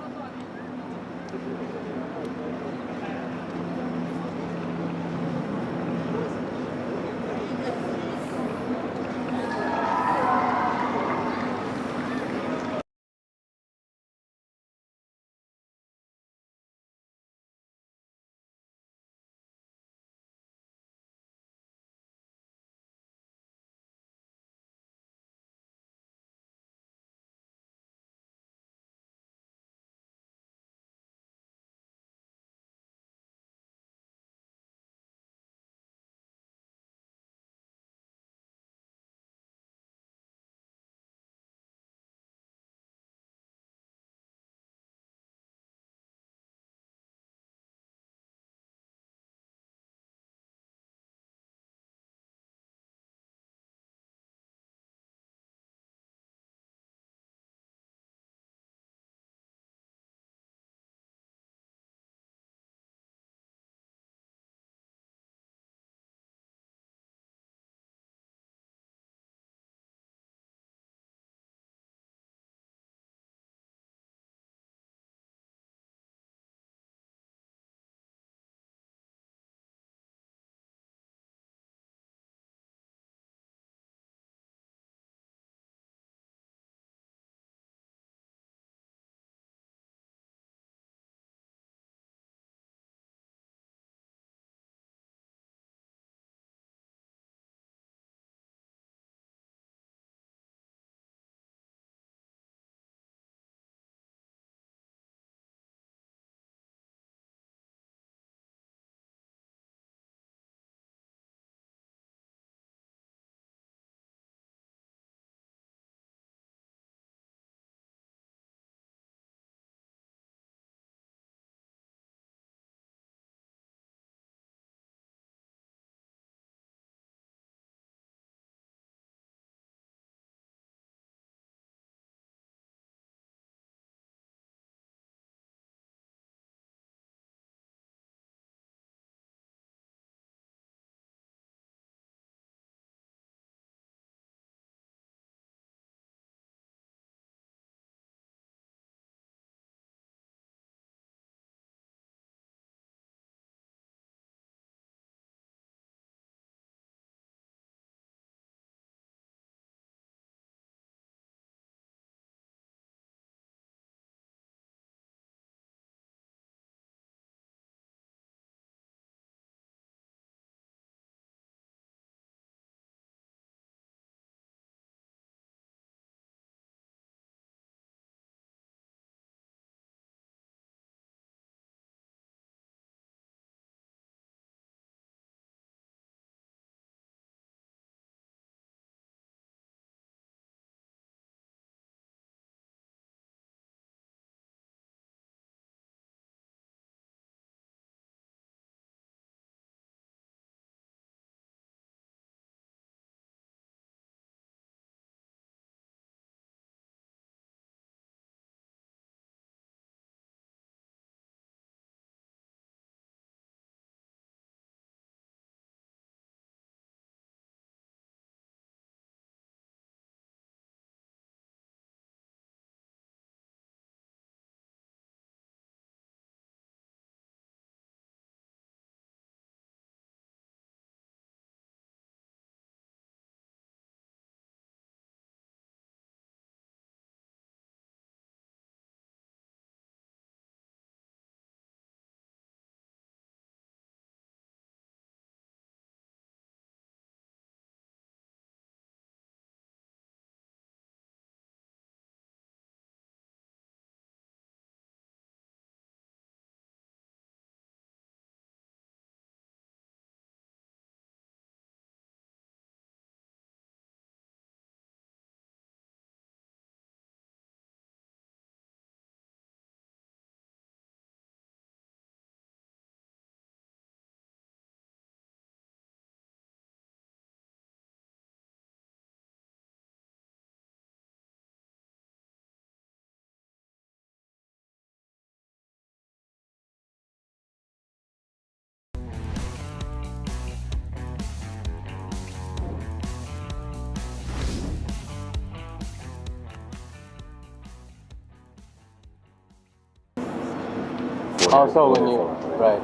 Also, when you right.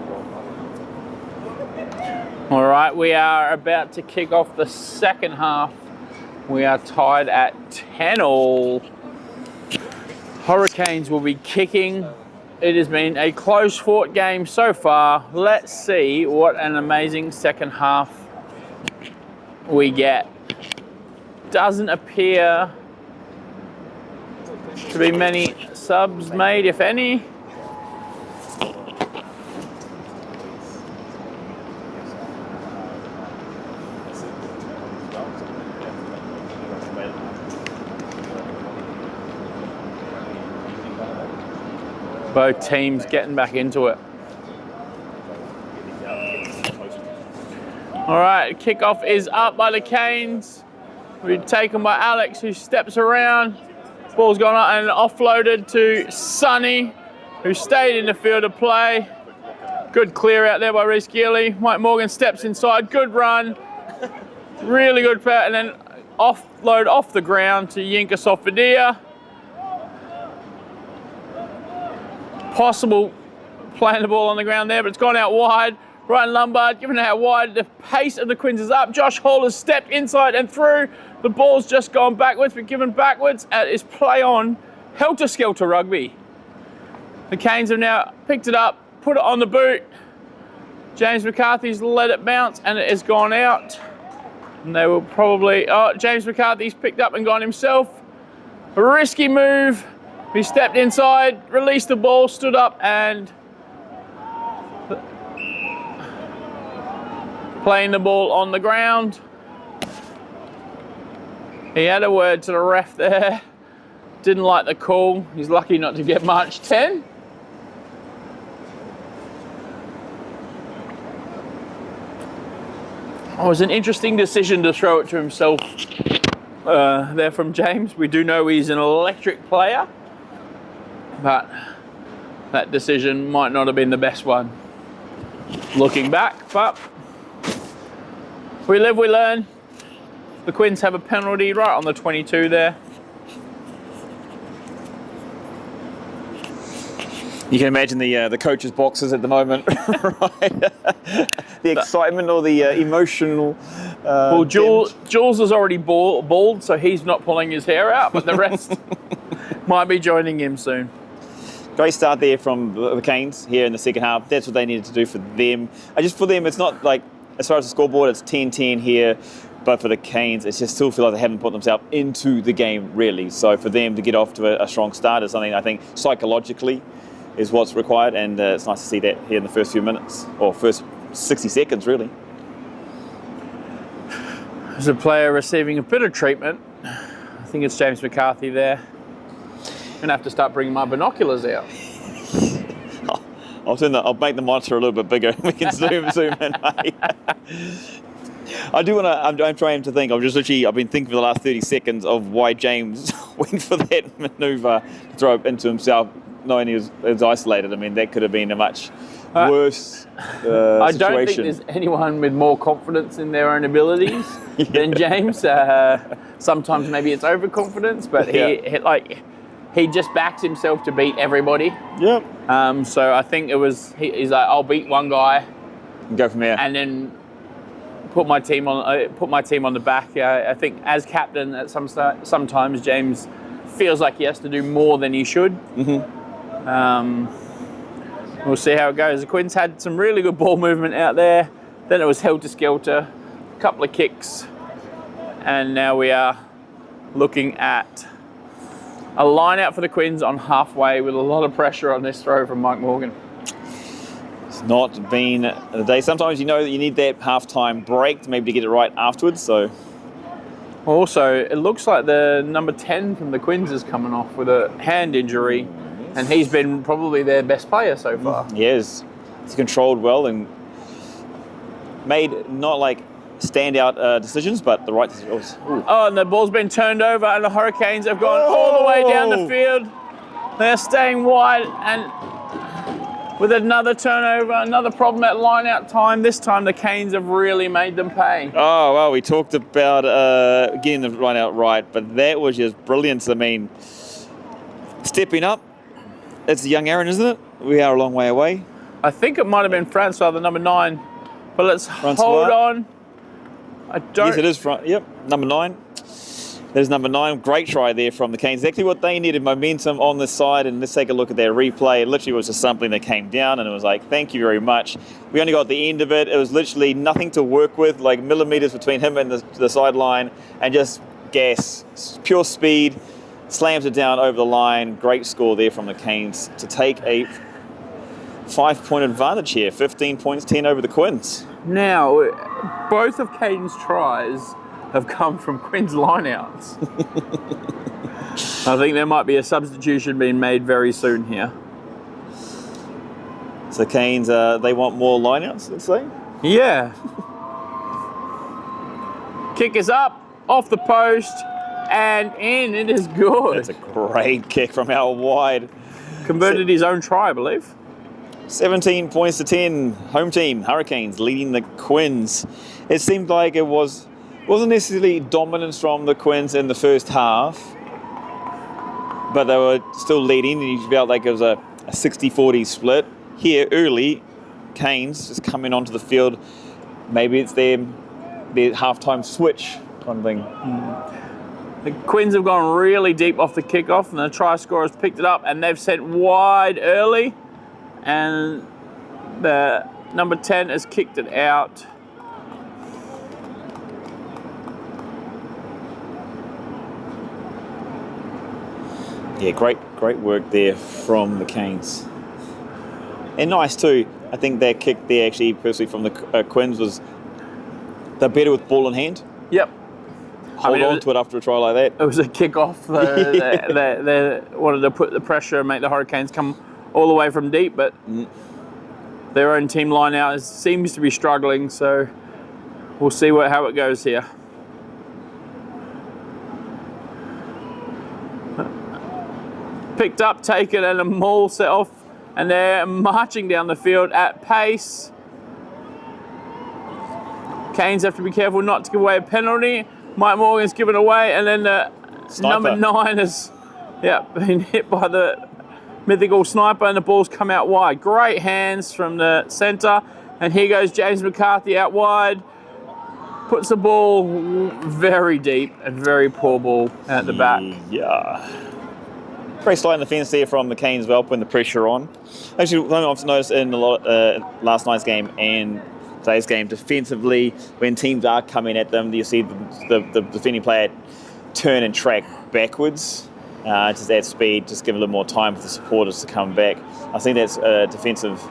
All right, we are about to kick off the second half. We are tied at 10-all. Hurricanes will be kicking. It has been a close-fought game so far. Let's see what an amazing second half we get. Doesn't appear to be many subs made, if any. Both teams getting back into it. All right, kickoff is up by the Canes. We're taken by Alex, who steps around. Ball's gone up and offloaded to Sonny, who stayed in the field of play. Good clear out there by Reece Geely. Mike Morgan steps inside, good run. Really good pass, and then offload off the ground to Yinka Sofadia. Possible playing the ball on the ground there, but it's gone out wide. Ryan Lombard giving it out wide. The pace of the Quins is up. Josh Hall has stepped inside and through. The ball's just gone backwards, but given backwards is play on. Helter Skelter Rugby. The Canes have now picked it up, put it on the boot. James McCarthy's let it bounce and it has gone out. And they will probably, James McCarthy's picked up and gone himself. A risky move. He stepped inside, released the ball, stood up and playing the ball on the ground. He had a word to the ref there. Didn't like the call. He's lucky not to get much. 10. It was an interesting decision to throw it to himself there from James. We do know he's an electric player, but that decision might not have been the best one looking back, but we live, we learn. The Quins have a penalty right on the 22 there. You can imagine the coaches' boxes at the moment, right? The excitement or the emotional. Well, Jules is already bald, so he's not pulling his hair out, but the rest might be joining him soon. Great start there from the Canes here in the second half. That's what they needed to do for them. Just for them, it's not like, as far as the scoreboard, it's 10-10 here. But for the Canes, it just still feel like they haven't put themselves into the game, really. So for them to get off to a strong start is something I think psychologically is what's required. And it's nice to see that here in the first few minutes, or first 60 seconds, really. There's a player receiving a bit of treatment. I think it's James McCarthy there. I'm going to have to start bringing my binoculars out. I'll make the monitor a little bit bigger. We can zoom in. I do want to, I'm trying to think, I've been thinking for the last 30 seconds of why James went for that manoeuvre to throw it into himself, knowing he was isolated. I mean, that could have been a much worse situation. I don't think there's anyone with more confidence in their own abilities than James. Sometimes maybe it's overconfidence, but he just backs himself to beat everybody. Yep. So I think he's like, I'll beat one guy and go from there, and then put my team on the back. I think as captain, at sometimes James feels like he has to do more than he should. We'll see how it goes. The Quins had some really good ball movement out there. Then it was helter skelter, a couple of kicks, and now we are looking at a line out for the Quins on halfway with a lot of pressure on this throw from Mike Morgan. It's not been a day. Sometimes you know that you need that halftime break to maybe get it right afterwards. So also, it looks like the number 10 from the Quins is coming off with a hand injury, and he's been probably their best player so far. He is. He's controlled well and made not like standout decisions, but the right decisions. Oh, and the ball's been turned over, and the Hurricanes have gone all the way down the field. They're staying wide, and with another turnover, another problem at line-out time. This time the Canes have really made them pay. Oh, well, we talked about getting the line-out right, but that was just brilliant. I mean, stepping up. It's young Aaron, isn't it? we are a long way away. I think it might have been Francois, the number 9. But let's hold on. I don't... Yes, it is. Yep, number 9. There's number 9. Great try there from the Canes. Exactly what they needed, momentum on this side. And let's take a look at their replay. It literally was just something that came down and it was like, thank you very much. We only got the end of it. It was literally nothing to work with, like millimeters between him and the sideline, and just gas, pure speed, slams it down over the line. Great score there from the Canes to take a 5-point advantage here. 15 points, 10 over the Quins. Now, both of Caden's tries have come from Quinn's lineouts. I think there might be a substitution being made very soon here. So Canes, they want more lineouts, let's say? Yeah. Kick is up, off the post, and in. It is good. That's a great kick from out wide. Converted his own try, I believe. 17 points to 10. Home team, Hurricanes, leading the Quins. It seemed like it wasn't necessarily dominance from the Quins in the first half, but they were still leading, and you felt like it was a 60-40 split. Here, early, Canes just coming onto the field. Maybe it's their halftime switch kind of thing. The Quins have gone really deep off the kickoff, and the try scorers picked it up, and they've sent wide early, and the number 10 has kicked it out. Yeah, great work there from the Canes. And nice too. I think that kick there actually, personally, from the Quins was, they're better with ball in hand. Yep. Hold on to it after a try like that. It was a kick-off. They wanted to put the pressure and make the Hurricanes come all the way from deep, but their own team line out seems to be struggling, so we'll see how it goes here. Picked up, taken, and a maul set off, and they're marching down the field at pace. Canes have to be careful not to give away a penalty. Mike Morgan's given away, and then the number 9 has been hit by the mythical sniper, and the ball's come out wide. Great hands from the centre, and here goes James McCarthy out wide. Puts the ball very deep, and very poor ball at the back. Yeah. Very slight in the fence there from the Canes as well, putting the pressure on. Actually, one I've noticed in a lot last night's game and today's game, defensively, when teams are coming at them, you see the defending player turn and track backwards, just add speed, just give a little more time for the supporters to come back. I think that's a defensive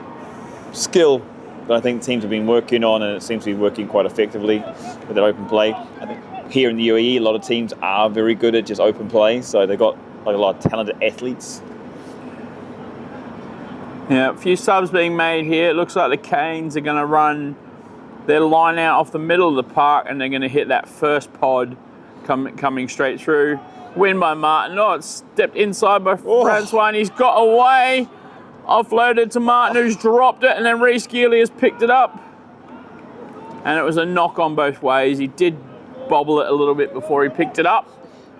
skill that I think teams have been working on, and it seems to be working quite effectively with their open play. I think here in the UAE, a lot of teams are very good at just open play, so they've got like a lot of talented athletes. Yeah, a few subs being made here. It looks like the Canes are going to run their line out off the middle of the park, and they're going to hit that first pod coming straight through. Win by Martin. Oh, it's stepped inside by Francois, and he's got away. Offloaded to Martin, who's dropped it, and then Reece Geely has picked it up. And it was a knock on both ways. He did bobble it a little bit before he picked it up.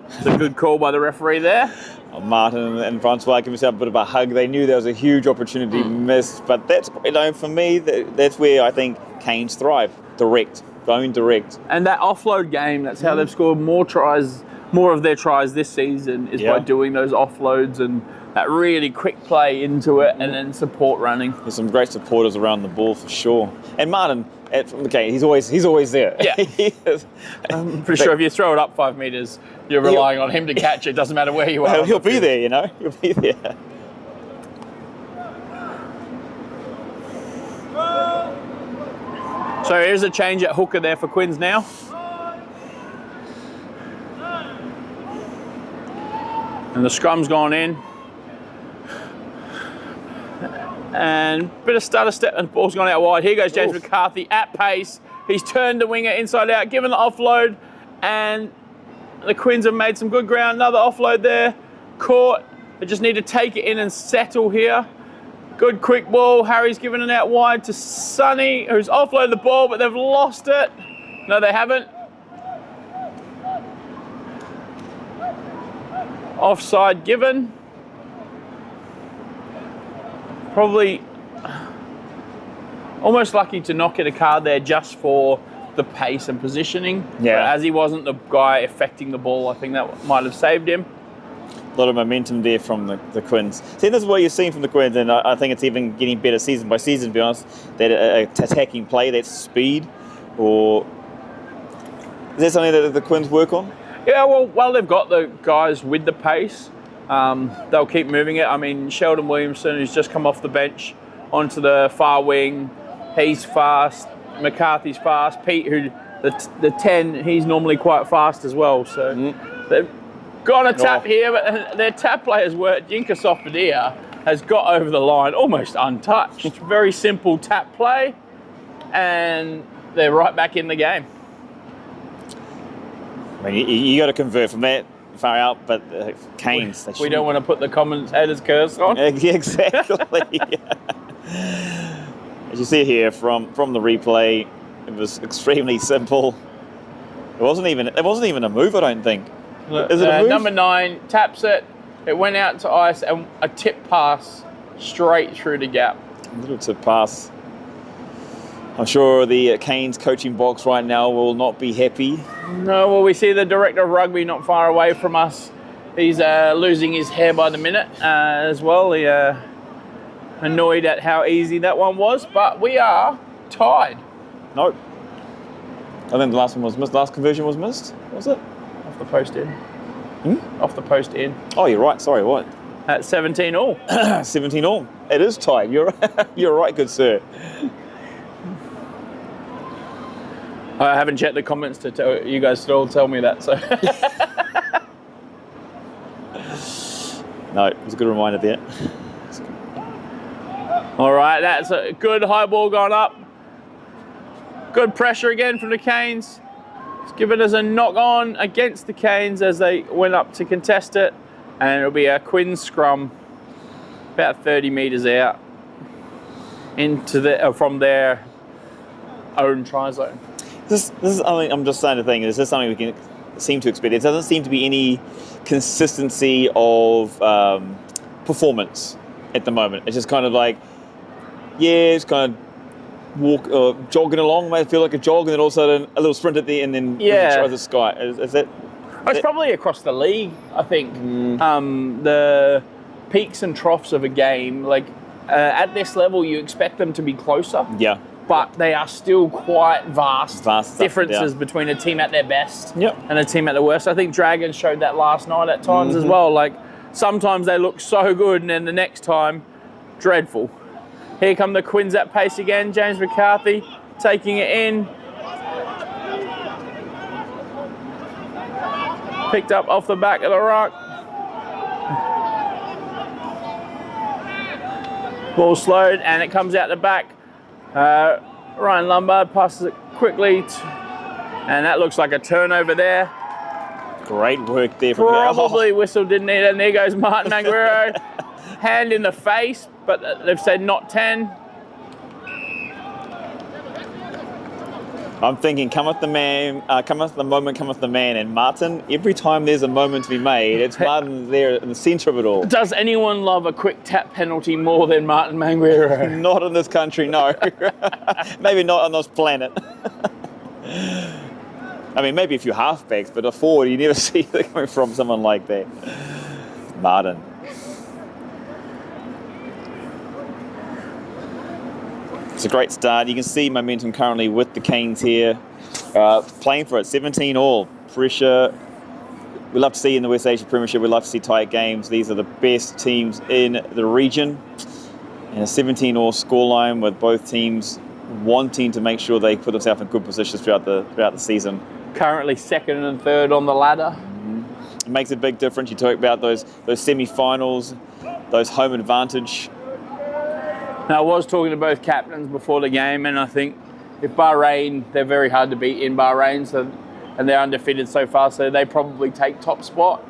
It's a good call by the referee there. Martin and Francois gave themselves a bit of a hug. They knew there was a huge opportunity missed, but that's, for me, that's where I think Canes thrive. Direct, going direct. And that offload game, that's how they've scored more tries, more of their tries this season, is by doing those offloads and that really quick play into it, and then support running. There's some great supporters around the ball for sure. And Martin, he's always there. Yeah. I'm pretty sure if you throw it up 5 metres, you're relying on him to catch it. Doesn't matter where you are. He'll be there, He'll be there. So here's a change at hooker there for Quins now. And the scrum's gone in. And bit of stutter step, and the ball's gone out wide. Here goes James McCarthy at pace. He's turned the winger inside out, given the offload, and the Quins have made some good ground. Another offload there, caught. They just need to take it in and settle here. Good quick ball. Harry's given it out wide to Sonny, who's offloaded the ball, but they've lost it. No, they haven't. Offside given. probably almost lucky to not get a card there just for the pace and positioning. Yeah. But as he wasn't the guy affecting the ball, I think that might have saved him. A lot of momentum there from the Quins. See, this is what you're seeing from the Quins, and I think it's even getting better season by season, to be honest. That attacking play, that speed, or is that something that the Quins work on? Yeah, well, they've got the guys with the pace. They'll keep moving it. I mean, Sheldon Williamson, who's just come off the bench onto the far wing, he's fast. McCarthy's fast. Pete, who the 10, he's normally quite fast as well. So they've got a tap here, but their tap players were Jinka Sofadia has got over the line almost untouched. Very simple tap play, and they're right back in the game. I mean, you got to convert from that far out, but Canes. We don't want to put the commentator's curse on. Exactly. As you see here from the replay, it was extremely simple. It wasn't even a move, I don't think. Is it a move? Number 9 taps it. It went out to ice and a tip pass straight through the gap. A little tip pass. I'm sure the Canes coaching box right now will not be happy. No, well, we see the director of rugby not far away from us. He's losing his hair by the minute as well. He annoyed at how easy that one was, but we are tied. Nope. I think the last one was missed. Last conversion was missed, was it? Off the post in. Off the post in. Oh, you're right. Sorry, what? At 17 all. 17 all. It is tied. You're right, good sir. I haven't checked the comments to tell you guys to all tell me that. So. No, it was a good reminder there. All right, that's a good high ball going up. Good pressure again from the Canes. It's given us a knock on against the Canes as they went up to contest it. And it'll be a Quins scrum about 30 metres out into from their own try zone. This is, I mean, I'm just saying the thing, is this something we can seem to expect? There doesn't seem to be any consistency of performance at the moment. It's just kind of like, yeah, it's kind of jogging along, might feel like a jog, and then all of a sudden a little sprint at the end, and then try the sky. Is that? It's probably across the league, I think. The peaks and troughs of a game, like at this level, you expect them to be closer. Yeah. But they are still quite vast differences yeah. between a team at their best Yep. and a team at their worst. I think Dragons showed that last night at times as well. Like sometimes they look so good, and then the next time, dreadful. Here come the Quins at pace again. James McCarthy taking it in. Picked up off the back of the ruck. Ball slowed, and it comes out the back. Ryan Lombard passes it quickly, and that looks like a turnover there. Great work there from Probably whistle didn't need it, and there goes Martin Manguero. Hand in the face, but they've said not 10. I'm thinking, cometh the man, cometh the moment, cometh the man. And Martin, every time there's a moment to be made, it's Martin there in the centre of it all. Does anyone love a quick tap penalty more than Martin Manguero? Not in this country, no. Maybe not on this planet. I mean, maybe a few halfbacks, but a forward, you never see it coming from someone like that. Martin. It's a great start. You can see momentum currently with the Canes here, playing for it. 17 all. Pressure. We love to see in the West Asia Premiership. We love to see tight games. These are the best teams in the region. And a 17 all scoreline with both teams wanting to make sure they put themselves in good positions throughout the season. Currently second and third on the ladder. It makes a big difference. You talk about those semi-finals, those home advantage. Now, I was talking to both captains before the game, and I think if Bahrain, they're very hard to beat in Bahrain, and they're undefeated so far, so they probably take top spot.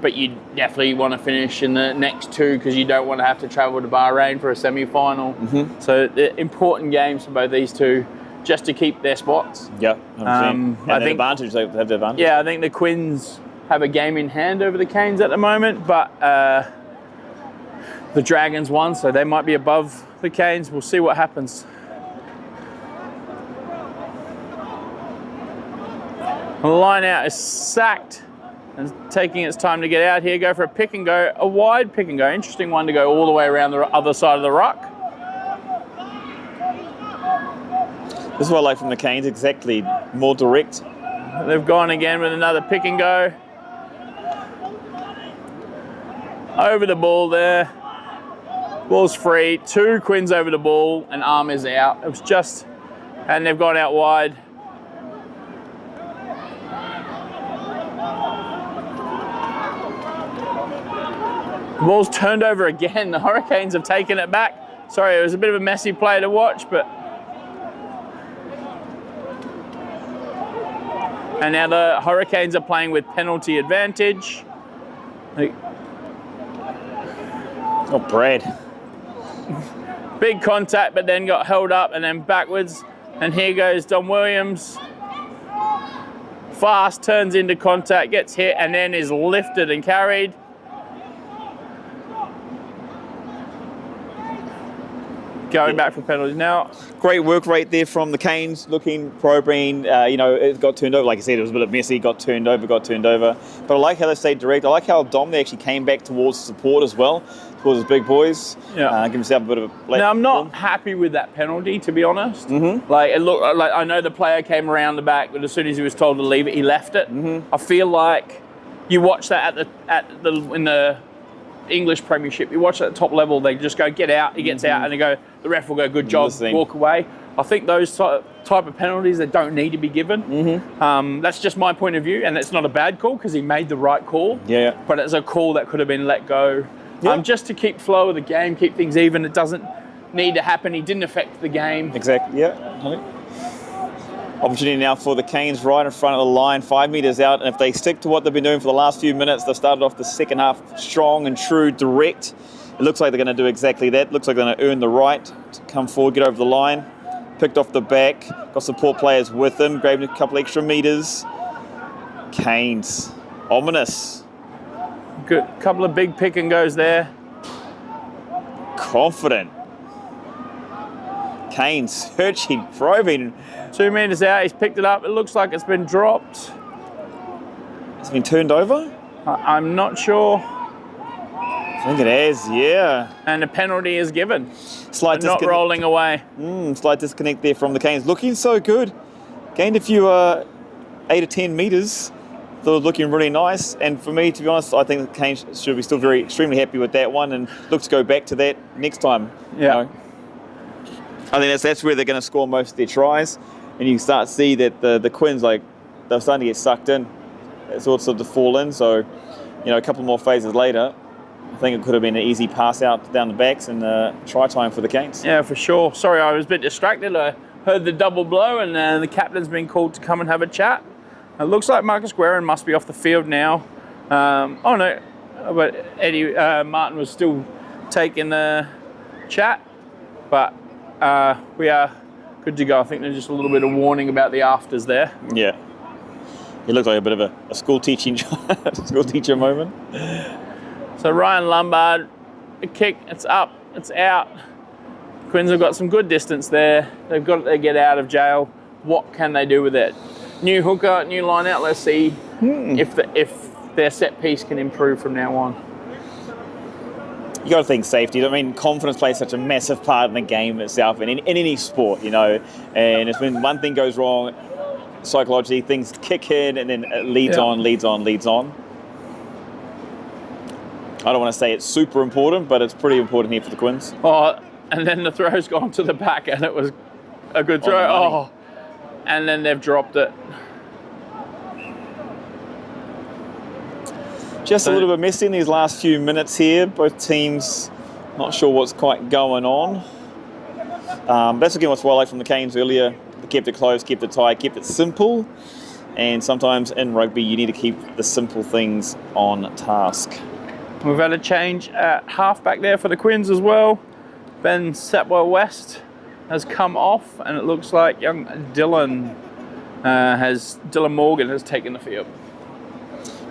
But you definitely want to finish in the next two because you don't want to have to travel to Bahrain for a semi-final. So important games for both these two, just to keep their spots. Yeah, I think they have the advantage. Yeah, I think the Quins have a game in hand over the Canes at the moment, but The Dragons won, so they might be above the Canes. We'll see what happens. The line out is sacked and taking its time to get out here. Go for a pick and go, a wide pick and go. Interesting one to go all the way around the other side of the ruck. This is what I like from the Canes, exactly, more direct. They've gone again with another pick and go. Over the ball there. Ball's free. 2 Quins over the ball and arm is out. It was just, and they've gone out wide. The ball's turned over again. The Hurricanes have taken it back. Sorry, it was a bit of a messy play to watch, but. And now the Hurricanes are playing with penalty advantage. Oh, Brad. Big contact, but then got held up and then backwards. And here goes Don Williams. Fast, turns into contact, gets hit, and then is lifted and carried. Going back for penalties now. Great work rate there from the Canes, looking probing. It got turned over. Like I said, it was a bit messy, got turned over. But I like how they stayed direct. I like how Dom, they actually came back towards support as well, towards his big boys. Yeah. Give himself a bit of a... Now, I'm not happy with that penalty, to be honest. Like, it looked like, I know the player came around the back, but as soon as he was told to leave it, he left it. I feel like you watch that in the English Premiership, you watch at the top level, they just go, get out, he gets out, and they go, the ref will go, good job, walk away. I think those type of penalties that don't need to be given. That's just my point of view, and it's not a bad call because he made the right call. Yeah. But it's a call that could have been let go. Just to keep flow of the game, keep things even. It doesn't need to happen. He didn't affect the game. Exactly, yeah. Opportunity now for the Canes right in front of the line, 5 metres out. And if they stick to what they've been doing for the last few minutes, they've started off the second half strong and true, direct. It looks like they're going to do exactly that. Looks like they're going to earn the right to come forward, get over the line. Picked off the back, got support players with them, grabbed a couple extra metres. Canes, ominous. Good, couple of big pick and goes there. Confident. Canes searching, probing. 2 metres out, he's picked it up. It looks like it's been dropped. It's been turned over? I'm not sure. I think it has, yeah. And a penalty is given. Slight not rolling away. Slight disconnect there from the Canes. Looking so good. Gained a few 8 or 10 metres. They're looking really nice. And for me, to be honest, I think the Canes should be still extremely happy with that one and look to go back to that next time. Yeah. I think that's where they're going to score most of their tries. And you start to see that the Quins, like, they're starting to get sucked in. It's all sort of to fall in. So, a couple more phases later, I think it could have been an easy pass out down the backs and try time for the Canes. Yeah, for sure. Sorry, I was a bit distracted. I heard the double blow and the captain's been called to come and have a chat. It looks like Marcus Guerin must be off the field now. Oh no, but Eddie Martin was still taking the chat. But we are good to go. I think there's just a little bit of warning about the afters there. Yeah. He looked like a bit of a school teacher moment. So Ryan Lombard, a kick, it's up, it's out. Quins have got some good distance there. They've got to get out of jail. What can they do with it? New hooker, new line out. Let's see if their set piece can improve from now on. You got to think safety. I mean, confidence plays such a massive part in the game itself, and in any sport, And it's when one thing goes wrong, psychologically, things kick in, and then it leads on. I don't want to say it's super important, but it's pretty important here for the Quins. Oh, and then the throw's gone to the back, and it was a good throw. And then they've dropped it. Just a little bit messy in these last few minutes here. Both teams not sure what's quite going on. That's again what I like from the Canes earlier. They kept it close, kept it tight, kept it simple. And sometimes in rugby, you need to keep the simple things on task. We've had a change at halfback there for the Quins as well. Ben Satwell-West has come off, and it looks like young Dylan Morgan has taken the field.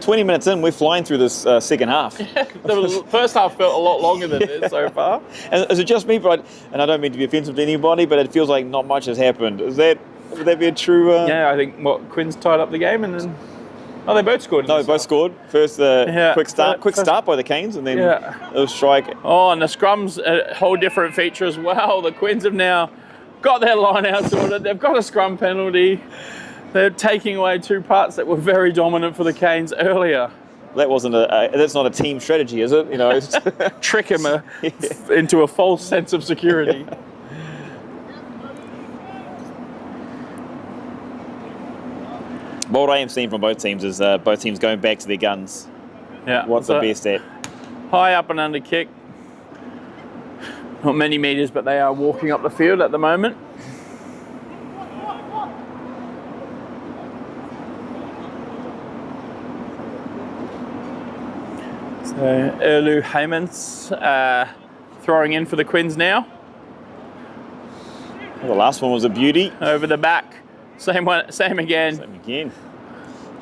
20 minutes in, we're flying through this second half. The first half felt a lot longer than this so far. And is it just me? And I don't mean to be offensive to anybody, but it feels like not much has happened. Would that be a true... Yeah, I think Quinn's tied up the game and then... Oh, they both scored. No, they both scored. First, quick start by the Canes, and then a strike. Oh, and the scrum's a whole different feature as well. The Quins have now got their line out sorted. They've got a scrum penalty. They're taking away 2 parts that were very dominant for the Canes earlier. That's not a team strategy, is it? You know, it's trick him into a false sense of security. What I am seeing from both teams is both teams going back to their guns. Yeah. What's the best at? High up and under kick. Not many meters, but they are walking up the field at the moment. So Erlu Heymans throwing in for the Quins now. Well, the last one was a beauty. Over the back. Same again. Same again.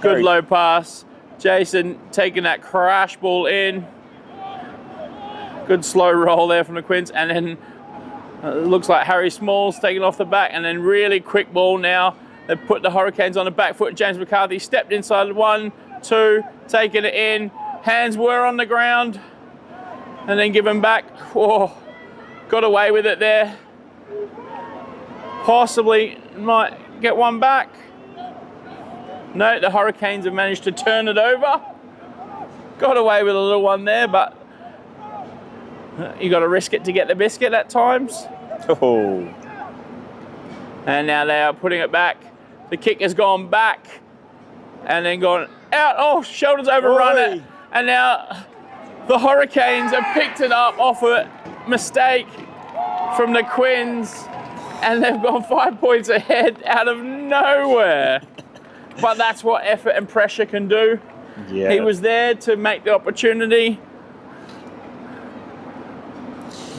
Good low pass. Jason taking that crash ball in. Good slow roll there from the Quins. And then it looks like Harry Smalls taking off the back. And then really quick ball now. They've put the Hurricanes on the back foot. James McCarthy stepped inside 1, 2, taking it in. Hands were on the ground. And then given back. Oh, got away with it there. Possibly might get one back. No, the Hurricanes have managed to turn it over. Got away with a little one there, but you got to risk it to get the biscuit at times. Oh. And now they are putting it back. The kick has gone back and then gone out. Oh, shoulders overrun it. And now the Hurricanes have picked it up off a mistake from the Quins. And they've gone 5 points ahead out of nowhere. But that's what effort and pressure can do. Yeah. He was there to make the opportunity.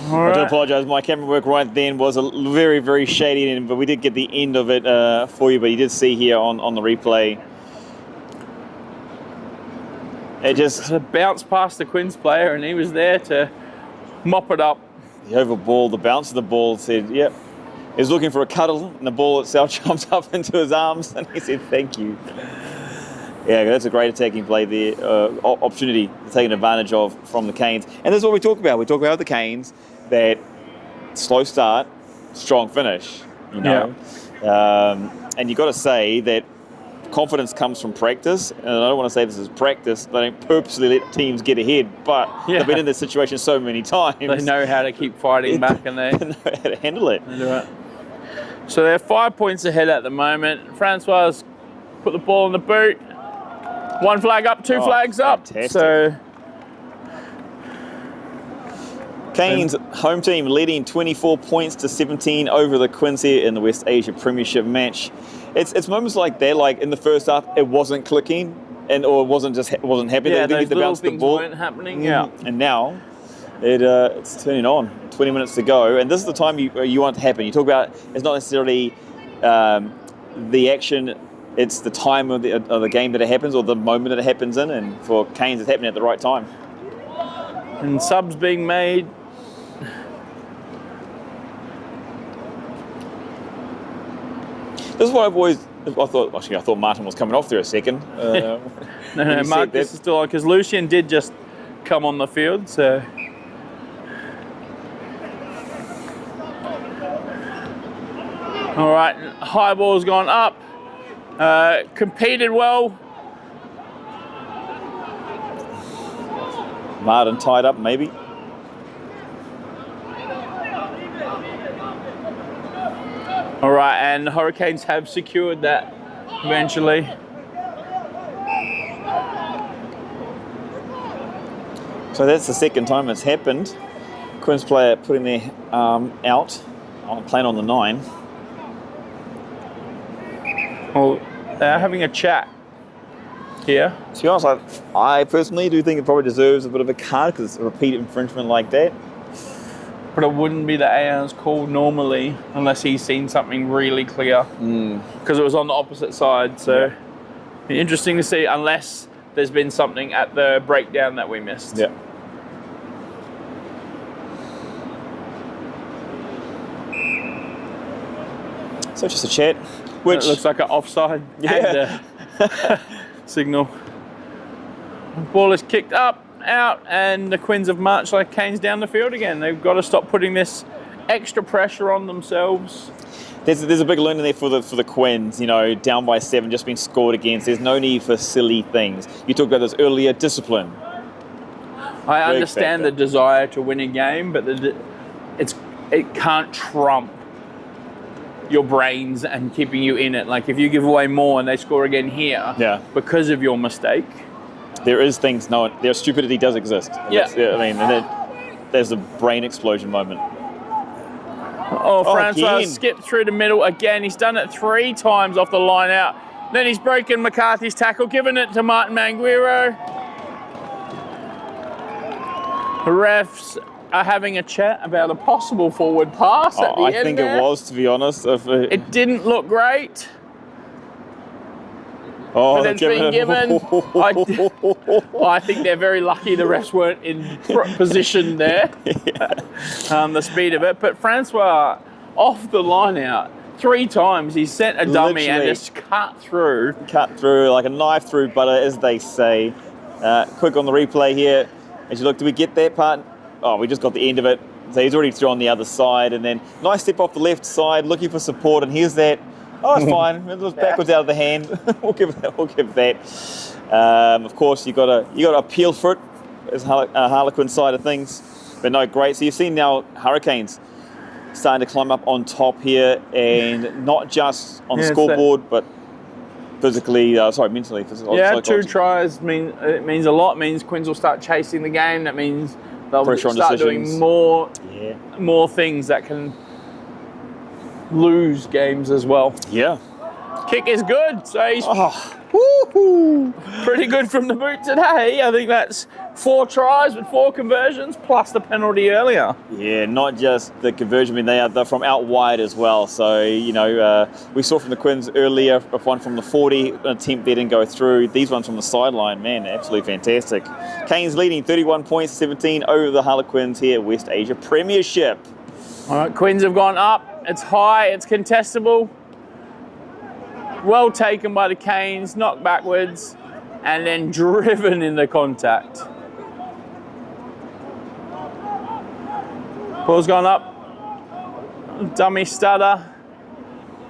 I do apologise. My camera work right then was a very, very shady, but we did get the end of it for you. But you did see here on the replay. It just bounced past the Quins player, and he was there to mop it up. The over ball, the bounce of the ball said, yep. He was looking for a cuddle, and the ball itself jumped up into his arms, and he said, thank you. Yeah, that's a great attacking play there. Opportunity taken advantage of from the Canes. And this is what we talk about. We talk about the Canes, that slow start, strong finish, you know. Yeah. And you've got to say that confidence comes from practice. And I don't want to say this is practice. They don't purposely let teams get ahead, but they've been in this situation so many times. They know how to keep fighting back, and they know how to handle it. They do it. So they're 5 points ahead at the moment. Francois put the ball in the boot. 1 flag up, 2 flags up. Fantastic. So Canes home team leading 24 points to 17 over the Quins here in the West Asia Premiership match. It's moments like that, like in the first half, it wasn't clicking, or it wasn't happening. Yeah, they didn't get the bounce the ball. Weren't happening. Yeah, and now it's turning on. 20 minutes to go, and this is the time you want it to happen. You talk about it's not necessarily the action. It's the time of the game that it happens, or the moment that it happens in, and for Canes it's happening at the right time. And subs being made. This is what I thought Martin was coming off there a second. No, Marcus is still on, because Lucian did just come on the field, so. All right, high ball's gone up. Competed well. Martin tied up, maybe. All right, and the Hurricanes have secured that eventually. So that's the second time it's happened. Quins player putting their arm out, playing on the 9. Well, they're having a chat here. To be honest, I personally do think it probably deserves a bit of a card because it's a repeat infringement like that. But it wouldn't be the AR's call normally unless he's seen something really clear. Because it was on the opposite side. So it'd be interesting to see, unless there's been something at the breakdown that we missed. Yeah. So just a chat, which it looks like an offside Yeah. and a signal. Ball is kicked up, out, and the Quins have marched like Canes down the field again. They've got to stop putting this extra pressure on themselves. there's a big learning there for the Quins. You know, down by 7, just been scored against. There's no need for silly things. You talked about this earlier, discipline. I understand the desire to win a game, but it can't trump your brains and keeping you in it. Like if you give away more and they score again here because of your mistake. There is things, their stupidity does exist. Yeah. I mean, and there's a brain explosion moment. Francois skipped through the middle again. He's done it 3 times off the line out. Then he's broken McCarthy's tackle, giving it to Martin Manguiro. The refs are having a chat about a possible forward pass at the end. I think it was, to be honest. It didn't look great. But it's been given. I think they're very lucky the refs weren't in position there. The speed of it. But Francois, off the line out, 3 times he sent a dummy and just cut through. Cut through like a knife through butter, as they say. Quick on the replay here. As you look, do we get that part? Oh, we just got the end of it. So he's already through on the other side, and then nice step off the left side, looking for support, and here's that. Oh, it's fine. It was backwards out of the hand. we'll give that. Of course, you got to appeal for it as Harlequin side of things, but no, great. So you've seen now Hurricanes starting to climb up on top here, and not just on the scoreboard, but mentally. Yeah, 2 tries means a lot. It means Quins will start chasing the game. That means they'll start doing more things that can lose games as well. Yeah. Kick is good, so he's pretty good from the boot today. I think that's 4 tries with 4 conversions plus the penalty earlier. Yeah, not just the conversion. I mean, they're from out wide as well. So, we saw from the Quins earlier, one from the 40, an attempt there didn't go through. These ones from the sideline, man, absolutely fantastic. Canes leading 31 points, 17 over the Harlequins here at West Asia Premiership. All right, Quins have gone up. It's high, it's contestable. Well taken by the Canes, knocked backwards, and then driven in the contact. Ball's gone up. Dummy stutter.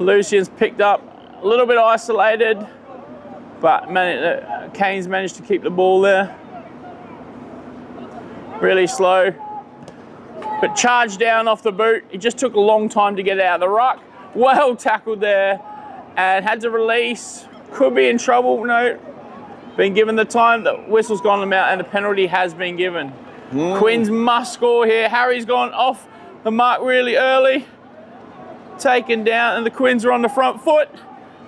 Lucian's picked up, a little bit isolated, but Canes managed to keep the ball there. Really slow. But charged down off the boot. It just took a long time to get out of the ruck. Well tackled there and had to release. Could be in trouble. No. Been given the time. The whistle's gone them out and the penalty has been given. Quins must score here. Harry's gone off the mark really early. Taken down and the Quins are on the front foot.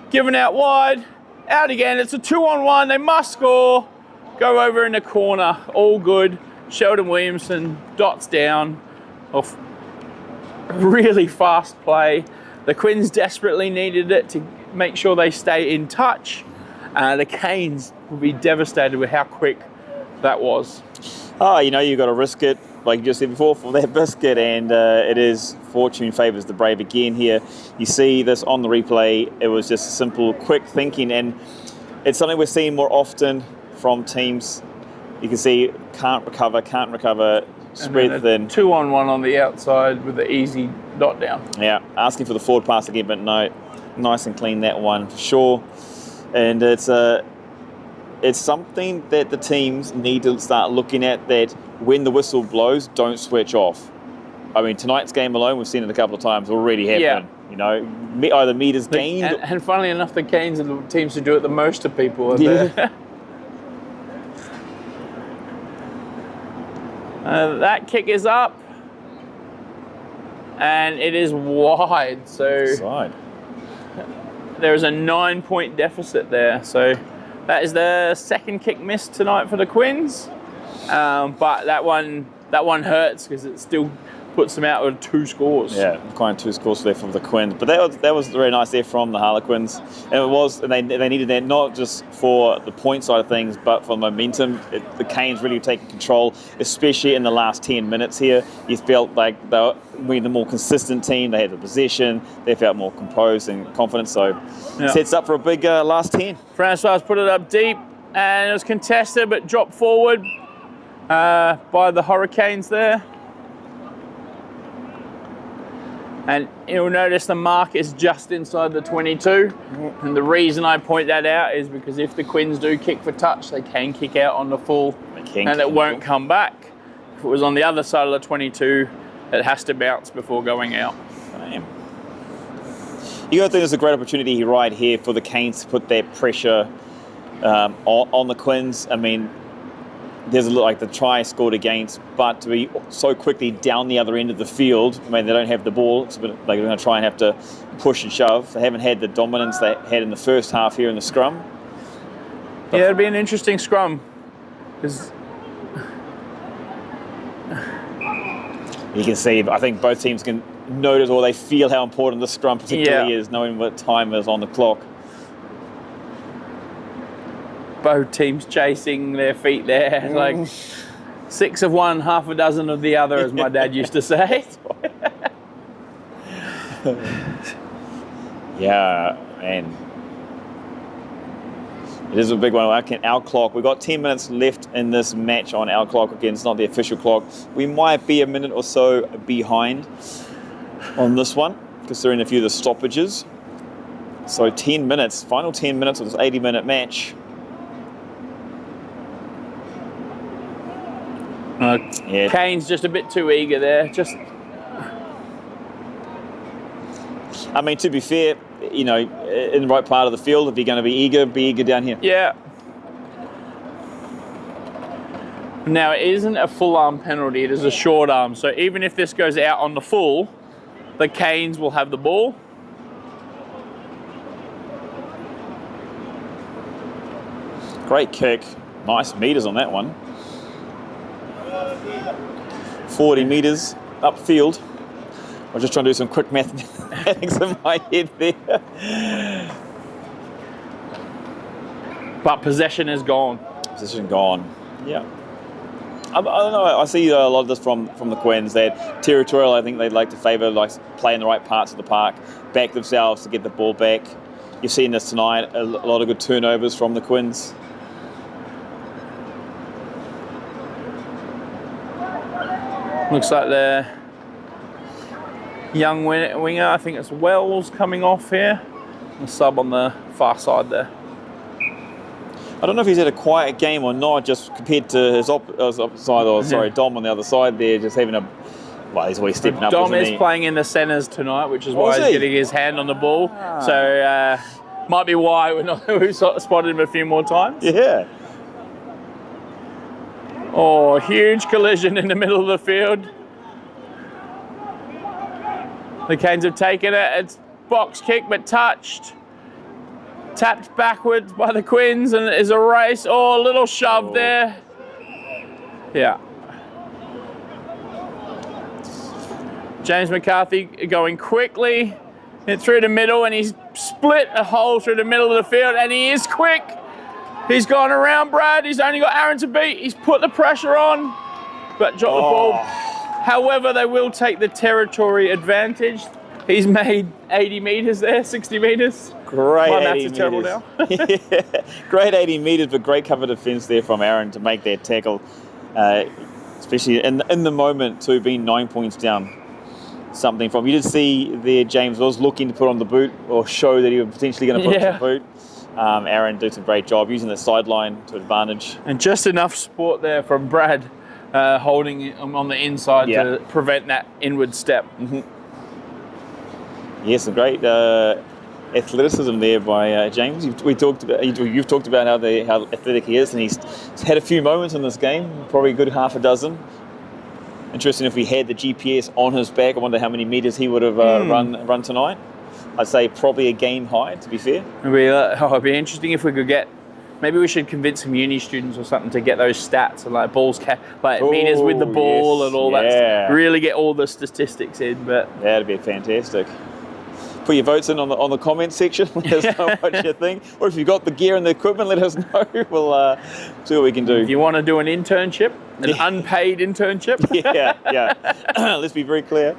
Given out wide. Out again. It's a 2-on-1. They must score. Go over in the corner. All good. Sheldon Williamson dots down. Off really fast play. The Quins desperately needed it to make sure they stay in touch. The Canes will be devastated with how quick that was. You've got to risk it, like you just said before, for that biscuit, and it is fortune favours the brave again here. You see this on the replay. It was just simple, quick thinking, and it's something we're seeing more often from teams. You can see can't recover, spread thin. 2-on-1 on the outside with the easy dot down. Yeah, asking for the forward pass again, but no, nice and clean that one for sure. And it's something that the teams need to start looking at, that when the whistle blows, don't switch off. I mean, tonight's game alone, we've seen it a couple of times already happen. Yeah. Either meters gained. And funnily enough, the Canes are the teams who do it the most to people. That kick is up and it is wide, so there is a 9-point deficit there. So that is the second kick missed tonight for the Quins, but that one hurts because it's still puts them out with 2 scores. Yeah, kind of 2 scores there from the Quins, but that was very nice there from the Harlequins, and they needed that not just for the point side of things, but for momentum. The Canes really taking control, especially in the last 10 minutes here. You felt like they were the more consistent team. They had the possession. They felt more composed and confident. So sets up for a big last 10. Francois put it up deep, and it was contested, but dropped forward by the Hurricanes there. And you'll notice the mark is just inside the 22. And the reason I point that out is because if the Quins do kick for touch, they can kick out on the full and it won't come back. If it was on the other side of the 22, it has to bounce before going out. Damn. You got to think there's a great opportunity right here for the Canes to put that pressure on the Quins. I mean, there's like the try scored against, but to be so quickly down the other end of the field, I mean, they don't have the ball, so they're going to try and have to push and shove. They haven't had the dominance they had in the first half here in the scrum. But yeah, it'll be an interesting scrum. You can see, I think both teams can notice, or they feel how important the scrum particularly is, knowing what time is on the clock. Both teams chasing their feet there, like 6 of one, half a dozen of the other, as my dad used to say. Yeah, man. It is a big one. Our clock, we've got 10 minutes left in this match on our clock. Again, it's not the official clock. We might be a minute or so behind on this one, considering a few of the stoppages. So 10 minutes, final 10 minutes of this 80-minute match. Kane's just a bit too eager there. I mean, to be fair, you know, in the right part of the field, if you're going to be eager down here. Yeah. Now, it isn't a full arm penalty, it is a short arm. So even if this goes out on the full, the Canes will have the ball. Great kick. Nice meters on that one. 40 metres upfield. I was just trying to do some quick mathematics in my head there. But possession is gone. Possession gone. Yeah. I don't know. I see a lot of this from the Quins. That territorial, I think they'd like to favour, like play in the right parts of the park, back themselves to get the ball back. You've seen this tonight. A lot of good turnovers from the Quins. Looks like the young winger, I think it's Wells, coming off here. The sub on the far side there. I don't know if he's had a quiet game or not, just compared to his opposite side, or sorry, Dom on the other side there, just having a, well, he's always stepping up. Dom is playing in the centres tonight, which is why he's getting his hand on the ball. So might be why we've spotted him a few more times. Yeah. Oh, huge collision in the middle of the field. The Canes have taken it. It's box kick, but touched. Tapped backwards by the Quins, and it is a race. Oh, a little shove there. Yeah. James McCarthy going quickly through the middle, and he's split a hole through the middle of the field, and he is quick. He's gone around Brad. He's only got Aaron to beat. He's put the pressure on, but dropped the ball. However, they will take the territory advantage. He's made 80 metres there, 60 metres. Great. My maths is terrible now. Yeah. Great 80 metres, but great cover defence there from Aaron to make that tackle. Especially in the moment too, being 9 points down. Something from, you did see there, James was looking to put on the boot or show that he was potentially going to put on the boot. Aaron did a great job using the sideline to advantage. And just enough support there from Brad holding him on the inside to prevent that inward step. Mm-hmm. Yes, a great athleticism there by James. You've talked about how athletic he is, and he's had a few moments in this game, probably a good half a dozen. Interesting if we had the GPS on his back. I wonder how many metres he would have run tonight. I'd say probably a game high, to be fair. It'd be interesting if we could get Maybe we should convince some uni students or something to get those stats and like meters with the ball yes, and all that. Really get all the statistics in. But that'd be fantastic. Put your votes in on the comment section. Let us know what you think. Or if you've got the gear and the equipment, let us know. We'll see what we can do. If you want to do an internship, an unpaid internship. yeah. Let's be very clear.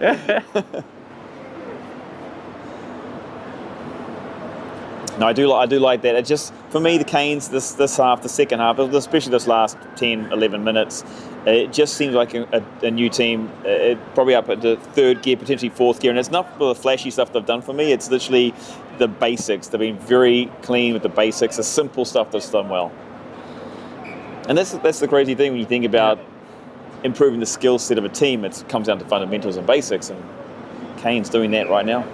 No, I do like that. It just, for me, the Canes, this half, the second half, especially this last 10, 11 minutes, it just seems like a new team, probably up into third gear, potentially fourth gear. And it's not for the flashy stuff they've done for me. It's literally the basics. They've been very clean with the basics, the simple stuff that's done well. And that's the crazy thing when you think about improving the skill set of a team. It comes down to fundamentals and basics. And Canes doing that right now.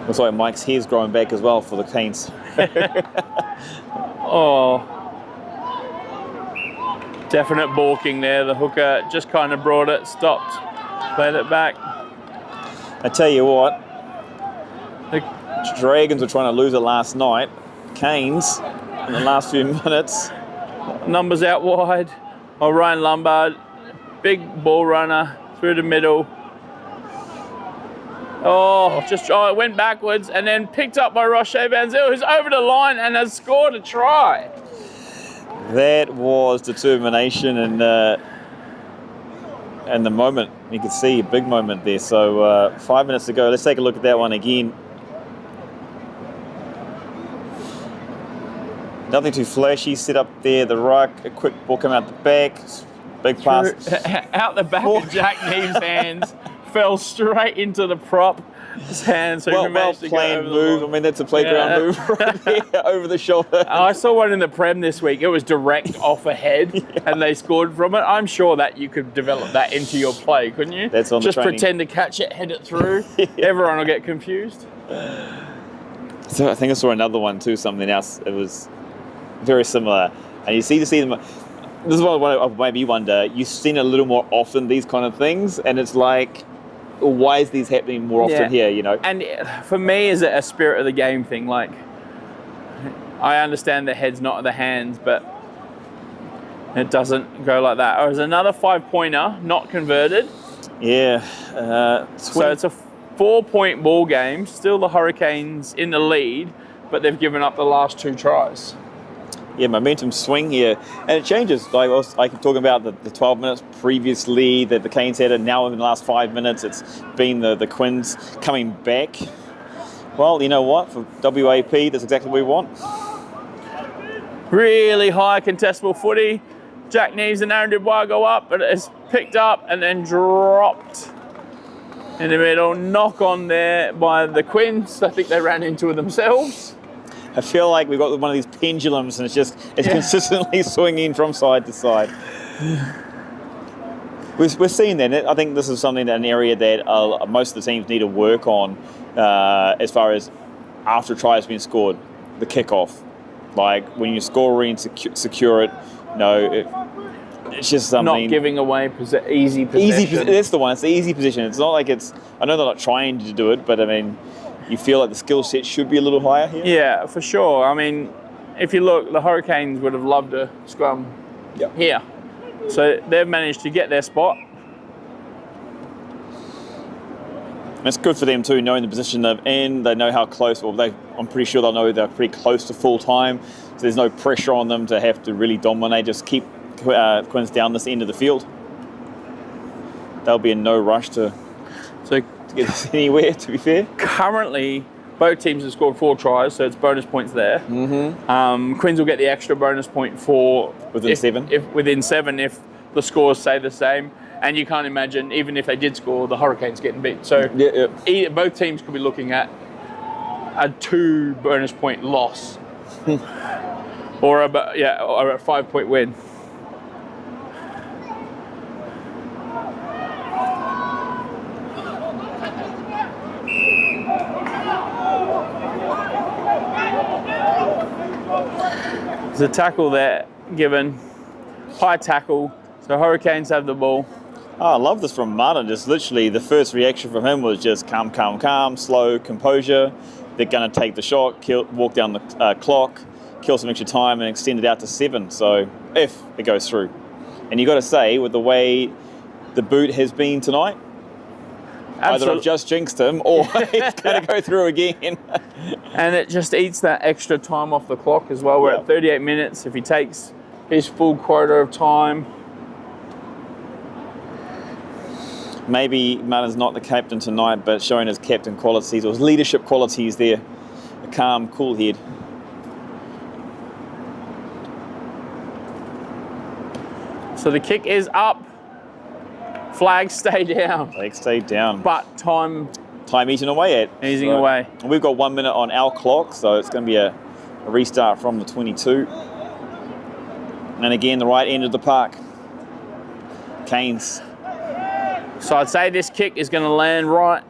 Looks like Mike's hair's growing back as well for the Canes. Oh, definite balking there. The hooker just kind of brought it, stopped, played it back. I tell you what, the Dragons were trying to lose it last night. Canes, in the last few minutes. Numbers out wide. Oh, Ryan Lombard, big ball runner through the middle. It went backwards and then picked up by Roche Van Zyl, who's over the line and has scored a try. That was determination and the moment. You could see a big moment there. So 5 minutes to go. Let's take a look at that one again. Nothing too flashy. Set up there, the ruck. A quick ball come out the back. Big pass. Out the back of Jack Neve's hands. Fell straight into the prop's hand, so he managed to go over the move. I mean, that's a playground move right there, over the shoulder. I saw one in the Prem this week. It was direct off a head, and they scored from it. I'm sure that you could develop that into your play, couldn't you? That's on Just the training. pretend to catch it, head it through. Everyone will get confused. So I think I saw another one too, something else. It was very similar. And you see them. This is what I maybe wonder. You've seen it a little more often, these kind of things, and it's like, why is these happening more often here, you know? And for me, is it a spirit of the game thing? Like, I understand the head's not the hands, but it doesn't go like that. Or there's another 5-pointer, not converted. Yeah. So it's a 4-point ball game. Still the Hurricanes in the lead, but they've given up the last 2 tries. Yeah, momentum swing here, and it changes. Like I keep talking about the 12 minutes previously that the Canes had, and now in the last 5 minutes it's been the Quins coming back. Well, you know what? For WAP, that's exactly what we want. Really high contestable footy. Jack Neves and Aaron Dubois go up, but it's picked up and then dropped in the middle. Knock on there by the Quins. I think they ran into it themselves. I feel like we've got one of these pendulums and it's consistently swinging from side to side. We're seeing that. I think this is an area that most of the teams need to work on as far as after a try has been scored, the kickoff. Like when you score and secure it, it's just something. Not giving away easy possession. That's the one. It's the easy position. It's not like it's. I know they're not trying to do it, but I mean, you feel like the skill set should be a little higher here? Yeah, for sure. I mean, if you look, the Hurricanes would have loved a scrum here. So they've managed to get their spot. It's good for them too, knowing the position they're in. They know how close, I'm pretty sure they'll know they're pretty close to full time. So there's no pressure on them to have to really dominate, just keep Quins down this end of the field. They'll be in no rush to get us anywhere, to be fair. Currently, both teams have scored 4 tries, so it's bonus points there. Quins will get the extra bonus point for within 7. Within 7, if the scores stay the same. And you can't imagine, even if they did score, the Hurricanes getting beat. So both teams could be looking at a 2 bonus point loss, or a 5-point win. There's a tackle there given, high tackle, so Hurricanes have the ball. Oh, I love this from Martin. Just literally the first reaction from him was just calm, slow, composure. they're going to take the shot, walk down the clock, kill some extra time, and extend it out to 7. So if it goes through. And you got to say, with the way the boot has been tonight, either I've just jinxed him or it's going to go through again. And it just eats that extra time off the clock as well. We're at 38 minutes. If he takes his full quota of time. Maybe Martin's not the captain tonight, but showing his captain qualities or his leadership qualities there. A calm, cool head. So the kick is up. Flags stay down. Flags stay down. But time eating away at. Easing away. We've got 1 minute on our clock, so it's going to be a restart from the 22. And again, the right end of the park. Canes. So I'd say this kick is going to land right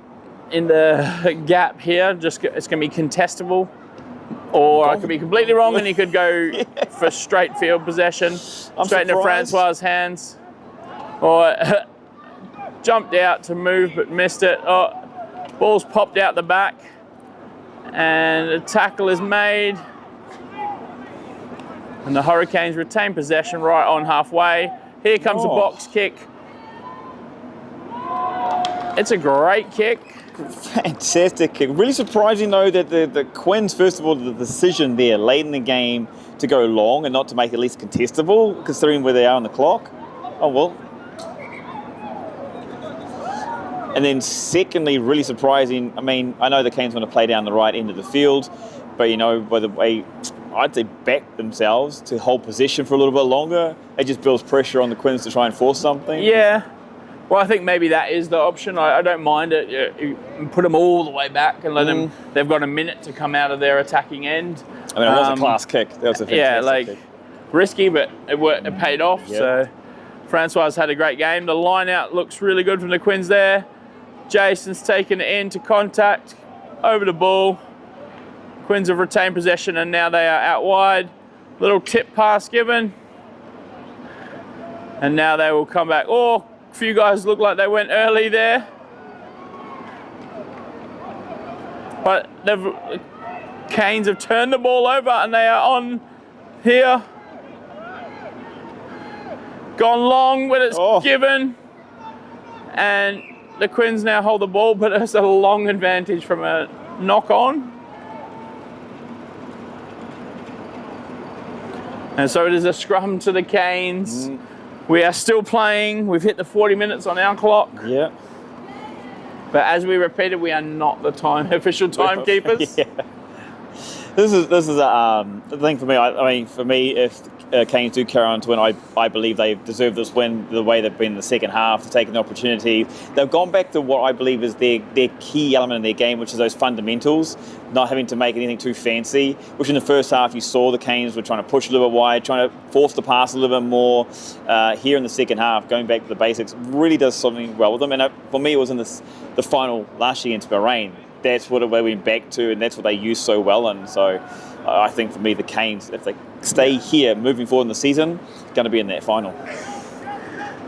in the gap here. It's going to be contestable. Or I could be completely wrong and he could go for straight field possession. Straight into Francois' hands. Or jumped out to move but missed it. Oh, ball's popped out the back. And a tackle is made. And the Hurricanes retain possession right on halfway. Here comes a box kick. It's a great kick. Fantastic kick. Really surprising though that the Quins, first of all, the decision there late in the game to go long and not to make it at least contestable, considering where they are on the clock. Oh well. And then secondly, really surprising, I mean, I know the Canes want to play down the right end of the field, but you know, by the way, I'd say back themselves to hold possession for a little bit longer. It just builds pressure on the Quins to try and force something. Yeah. Well, I think maybe that is the option. I don't mind it. You put them all the way back and let them. They've got a minute to come out of their attacking end. I mean, it was a class kick. That was a fantastic kick. Risky, but it paid off. Yep. So Francois had a great game. The line out looks really good from the Quins there. Jason's taken it into contact over the ball. Quins have retained possession and now they are out wide. Little tip pass given. And now they will come back. Oh, a few guys look like they went early there. But the Canes have turned the ball over and they are on here. Gone long when it's given. And the Quins now hold the ball, but it's a long advantage from a knock on. And so it is a scrum to the Canes. We are still playing. We've hit the 40 minutes on our clock. Yeah. But as we repeated, we are not the official timekeepers. Yeah. This is the thing for me. I mean, for me, if Canes do carry on to win, I believe they deserve this win the way they've been in the second half, to take an opportunity. They've gone back to what I believe is their key element in their game, which is those fundamentals, not having to make anything too fancy, which in the first half you saw the Canes were trying to push a little bit wide, trying to force the pass a little bit more. Here in the second half, going back to the basics really does something well with them. And for me, it was in the final last year against Bahrain. That's what we went back to, and that's what they used so well. And so I think for me, the Canes, if they stay here moving forward in the season, going to be in that final.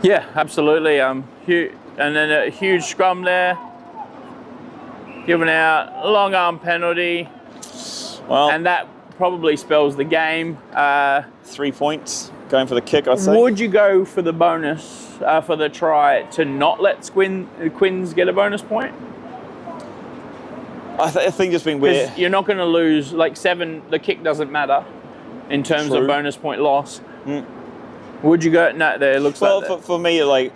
Yeah, absolutely. And then a huge scrum there. Given out, long arm penalty. Well, and that probably spells the game. 3 points going for the kick, I'd say. Would you go for the bonus, for the try, to not let Quins get a bonus point? I think just being weird. You're not going to lose, like 7, the kick doesn't matter in terms of bonus point loss. Would you go? No, there looks like Well, for me, like,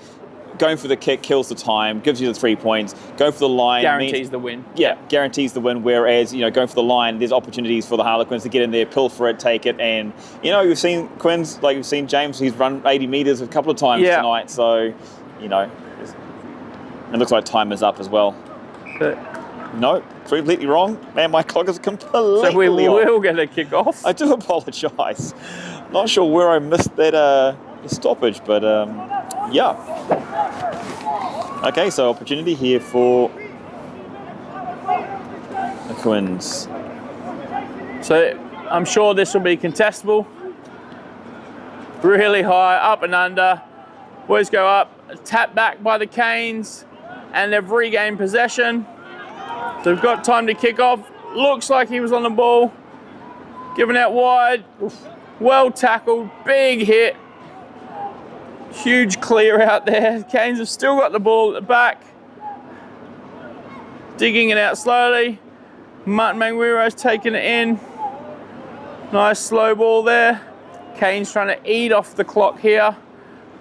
going for the kick kills the time, gives you the 3 points. Go for the line guarantees the win. Yeah, guarantees the win. Whereas, going for the line, there's opportunities for the Harlequins to get in there, pilfer it, take it. And, you've seen Quins, like you've seen James, he's run 80 metres a couple of times tonight. So, it looks like time is up as well. No, completely wrong. Man, my clock is completely So we off. will get a kick-off. I do apologise. Not sure where I missed that stoppage, but yeah. Okay, so opportunity here for the Quins. So I'm sure this will be contestable. Really high, up and under. Boys go up, tap back by the Canes, and they've regained possession. So we've got time to kick off. looks like he was on the ball. Giving out wide. Well tackled, big hit. Huge clear out there. Canes have still got the ball at the back. Digging it out slowly. Martin Manguiro's taking it in. Nice slow ball there. Canes trying to eat off the clock here.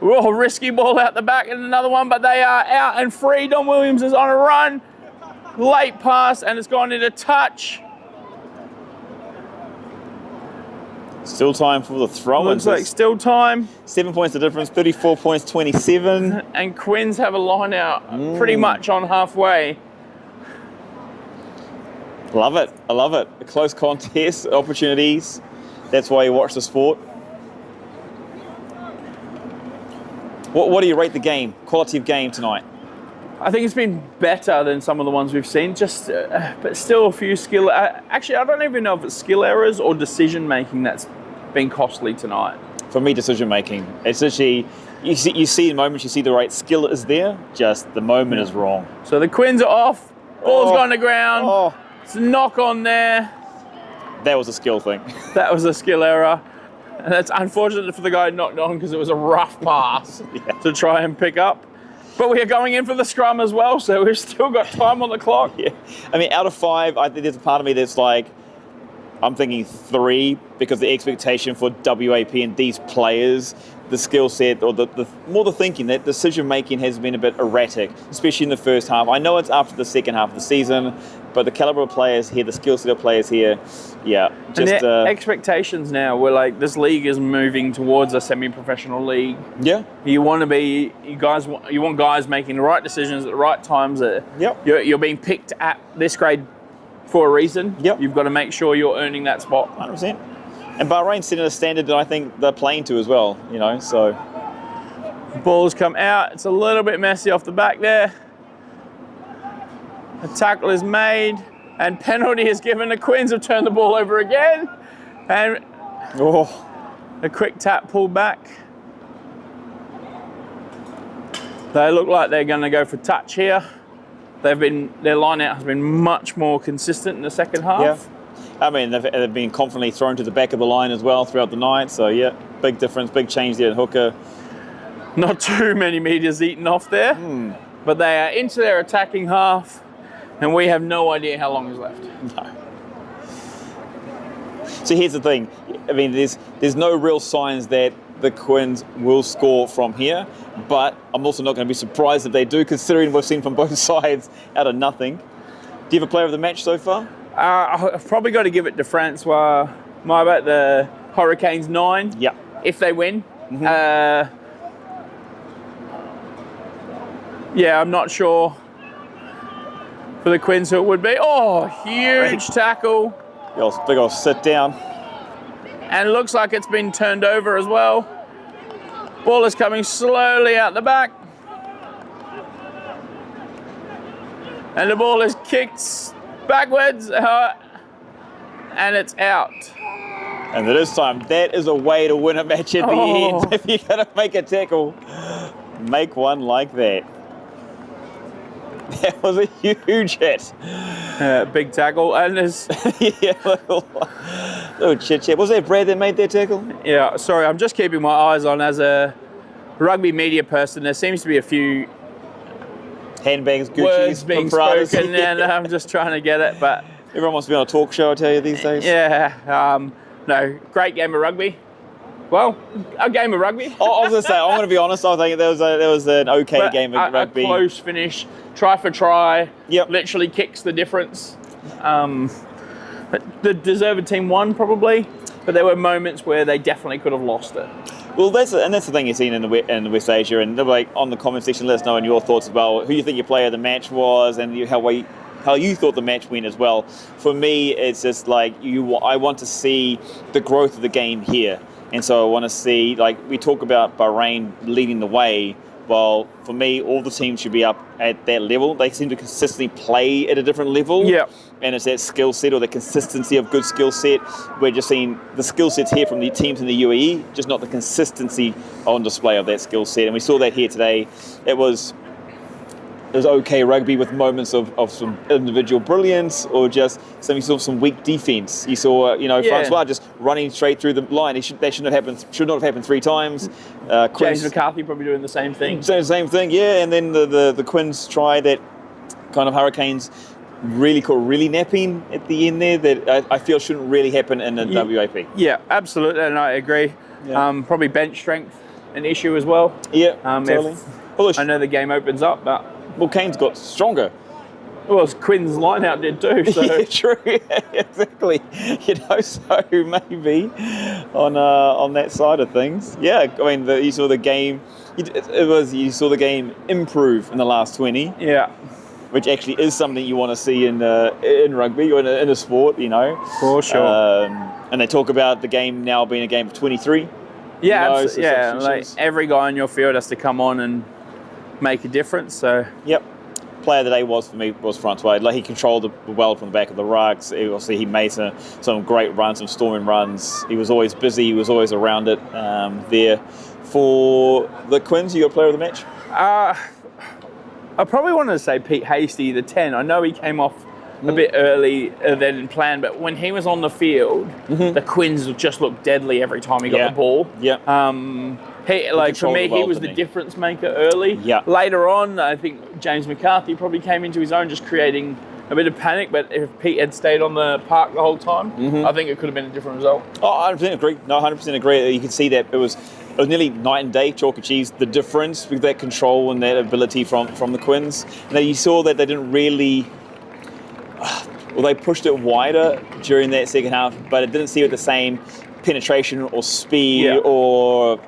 Oh, risky ball out the back and another one, but they are out and free. Don Williams is on a run. Late pass and it's gone into touch. Still time for the throw. Looks like still time. 7 points the difference, 34 points, 27. And Quins have a line out pretty much on halfway. Love it. I love it. A close contest, opportunities. That's why you watch the sport. What do you rate the game? Quality of game tonight? I think it's been better than some of the ones we've seen, but still a few skill. Actually, I don't even know if it's skill errors or decision making that's been costly tonight. For me, decision making. It's actually, you see in moments, you see the right skill is there, just the moment is wrong. So the Quins are off, ball's gone to ground, it's a knock on there. That was a skill thing. That was a skill error. And that's unfortunate for the guy knocked on because it was a rough pass to try and pick up. But we are going in for the scrum as well, so we've still got time on the clock. Yeah. I mean, out of 5, I think there's a part of me that's like, I'm thinking 3 because the expectation for WAP and these players, the skill set or the more the thinking, that decision making has been a bit erratic, especially in the first half. I know it's after the second half of the season, but the caliber of players here, the skill set of players here, just and the expectations now, we're like, this league is moving towards a semi-professional league. Yeah. You want guys making the right decisions at the right times. You're being picked at this grade for a reason. Yep. You've got to make sure you're earning that spot. 100%. And Bahrain setting a standard that I think they're playing to as well, so. The ball's come out. It's a little bit messy off the back there. A tackle is made and penalty is given. The Quins have turned the ball over again. And a quick tap pulled back. They look like they're going to go for touch here. Their line out has been much more consistent in the second half. Yeah. I mean, they've been confidently thrown to the back of the line as well throughout the night. So, big difference, big change there at hooker. Not too many meters eaten off there, but they are into their attacking half, and we have no idea how long is left. No. So here's the thing. I mean, there's no real signs that the Quins will score from here, but I'm also not going to be surprised if they do, considering we've seen from both sides out of nothing. Do you have a player of the match so far? I've probably got to give it to Francois Maibet, the Hurricanes 9. Yeah. If they win. I'm not sure for the Quins who it would be. Oh, huge tackle. Big old sit down. And it looks like it's been turned over as well. Ball is coming slowly out the back. And the ball is kicked backwards, and it's out. And this time, that is a way to win a match at the end. If you're going to make a tackle, make one like that. That was a huge hit. Big tackle, and there's little chit chat. Was that Brad that made that tackle? Yeah, sorry, I'm just keeping my eyes on as a rugby media person. There seems to be a few handbags, Gucci's, words being spoken, and I'm just trying to get it. But everyone wants to be on a talk show, I tell you, these days. Yeah, no, great game of rugby. Well, a game of rugby. I was going to say, I'm going to be honest, I think there was an okay game of rugby. A close finish, try for try, Yep. Literally kicks the difference. The deserved team won probably, but there were moments where they definitely could have lost it. Well, that's the thing you've seen in the West Asia, and like on the comment section, let us know your thoughts about who you think your player of the match was, and how you thought the match went as well. For me, it's just like I want to see the growth of the game here. And so I want to see, like, we talk about Bahrain leading the way. Well, for me, all the teams should be up at that level. They seem to consistently play at a different level. Yeah. And it's that skill set or the consistency of good skill set. We're just seeing the skill sets here from the teams in the UAE, just not the consistency on display of that skill set. And we saw that here today. It was it was okay rugby with moments of some individual brilliance, or just some weak defence. You saw, Francois just running straight through the line. That should not have happened 3 times. James McCarthy probably doing the same thing. Same thing, yeah. And then the Quins try that kind of Hurricanes really napping at the end there that I feel shouldn't really happen in the WAP. Yeah, absolutely, and I agree. Yeah. Probably bench strength an issue as well. Yeah, totally. I know the game opens up, but Canes got stronger. Well, Quinn's line out did too. So. Yeah, true. Yeah, exactly. So maybe on that side of things. Yeah, I mean, you saw the game. You saw the game improve in the last 20. Yeah. Which actually is something you want to see in rugby or in a sport, For sure. And they talk about the game now being a game of 23. Yeah, like every guy on your field has to come on and make a difference. So. Yep. Player of the day was Francois. Like, he controlled the well from the back of the rucks. Obviously, he made some great runs, some storming runs. He was always busy. He was always around it there. For the Quins, you got player of the match? I probably wanted to say Pete Hasty, the 10. I know he came off a bit early than planned, but when he was on the field, the Quins just looked deadly every time he got the ball. Yeah. For me, he was the difference maker early. Yeah. Later on, I think James McCarthy probably came into his own, just creating a bit of panic. But if Pete had stayed on the park the whole time, I think it could have been a different result. Oh, 100% agree. No, 100% agree. You can see that it was nearly night and day, chalk and cheese, the difference with that control and that ability from the Quins. And you saw that they didn't really... Well, they pushed it wider during that second half, but it didn't see with the same penetration or speed or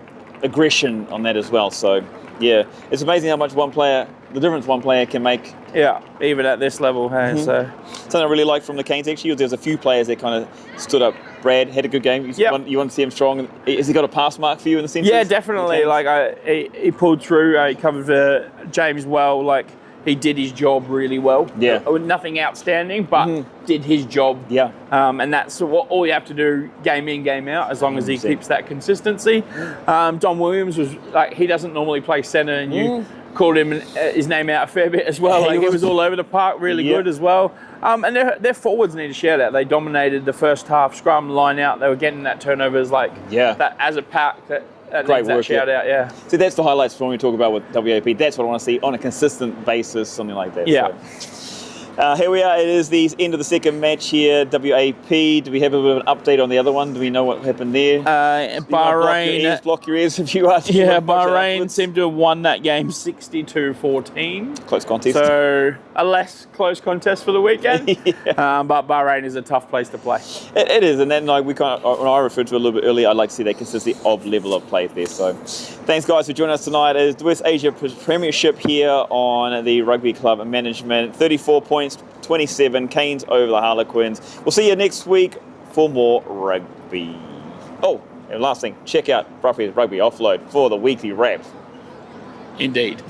aggression on that as well. So, yeah, it's amazing how much the difference one player can make. Yeah, even at this level. Hey, so something I really like from the Canes actually, there's a few players that kind of stood up. Brad had a good game. You want to see him strong. Has he got a pass mark for you in the centres? Yeah, definitely. Like he pulled through. He covered James well. Like, he did his job really well. Yeah. Nothing outstanding, but did his job. Yeah. And that's all you have to do, game in, game out, as long as he keeps that consistency. Don Williams was like, he doesn't normally play centre, and you called his name out a fair bit as well. Like, he was all over the park, really good as well. And their forwards need a shout out. They dominated the first half, scrum, line out. They were getting that turnovers that as a pack. That great work. Shout out, yeah. See, that's the highlights when we talk about with WAP. That's what I want to see on a consistent basis, something like that. Yeah. So. Here we are. It is the end of the second match here, WAP. Do we have a bit of an update on the other one? Do we know what happened there? Bahrain. Block your ears if you are. Yeah, Bahrain seemed to have won that game 62-14. Close contest. So a less close contest for the weekend. But Bahrain is a tough place to play. It is, and then when I referred to it a little bit earlier, I'd like to see that consistency of level of play there. So thanks guys for joining us tonight. It's the West Asia Premiership here on the Rugby Club Management. 34 points. 27, Canes over the Harlequins. We'll see you next week for more rugby. Oh, and last thing, check out Rugby Offload for the weekly wrap. Indeed.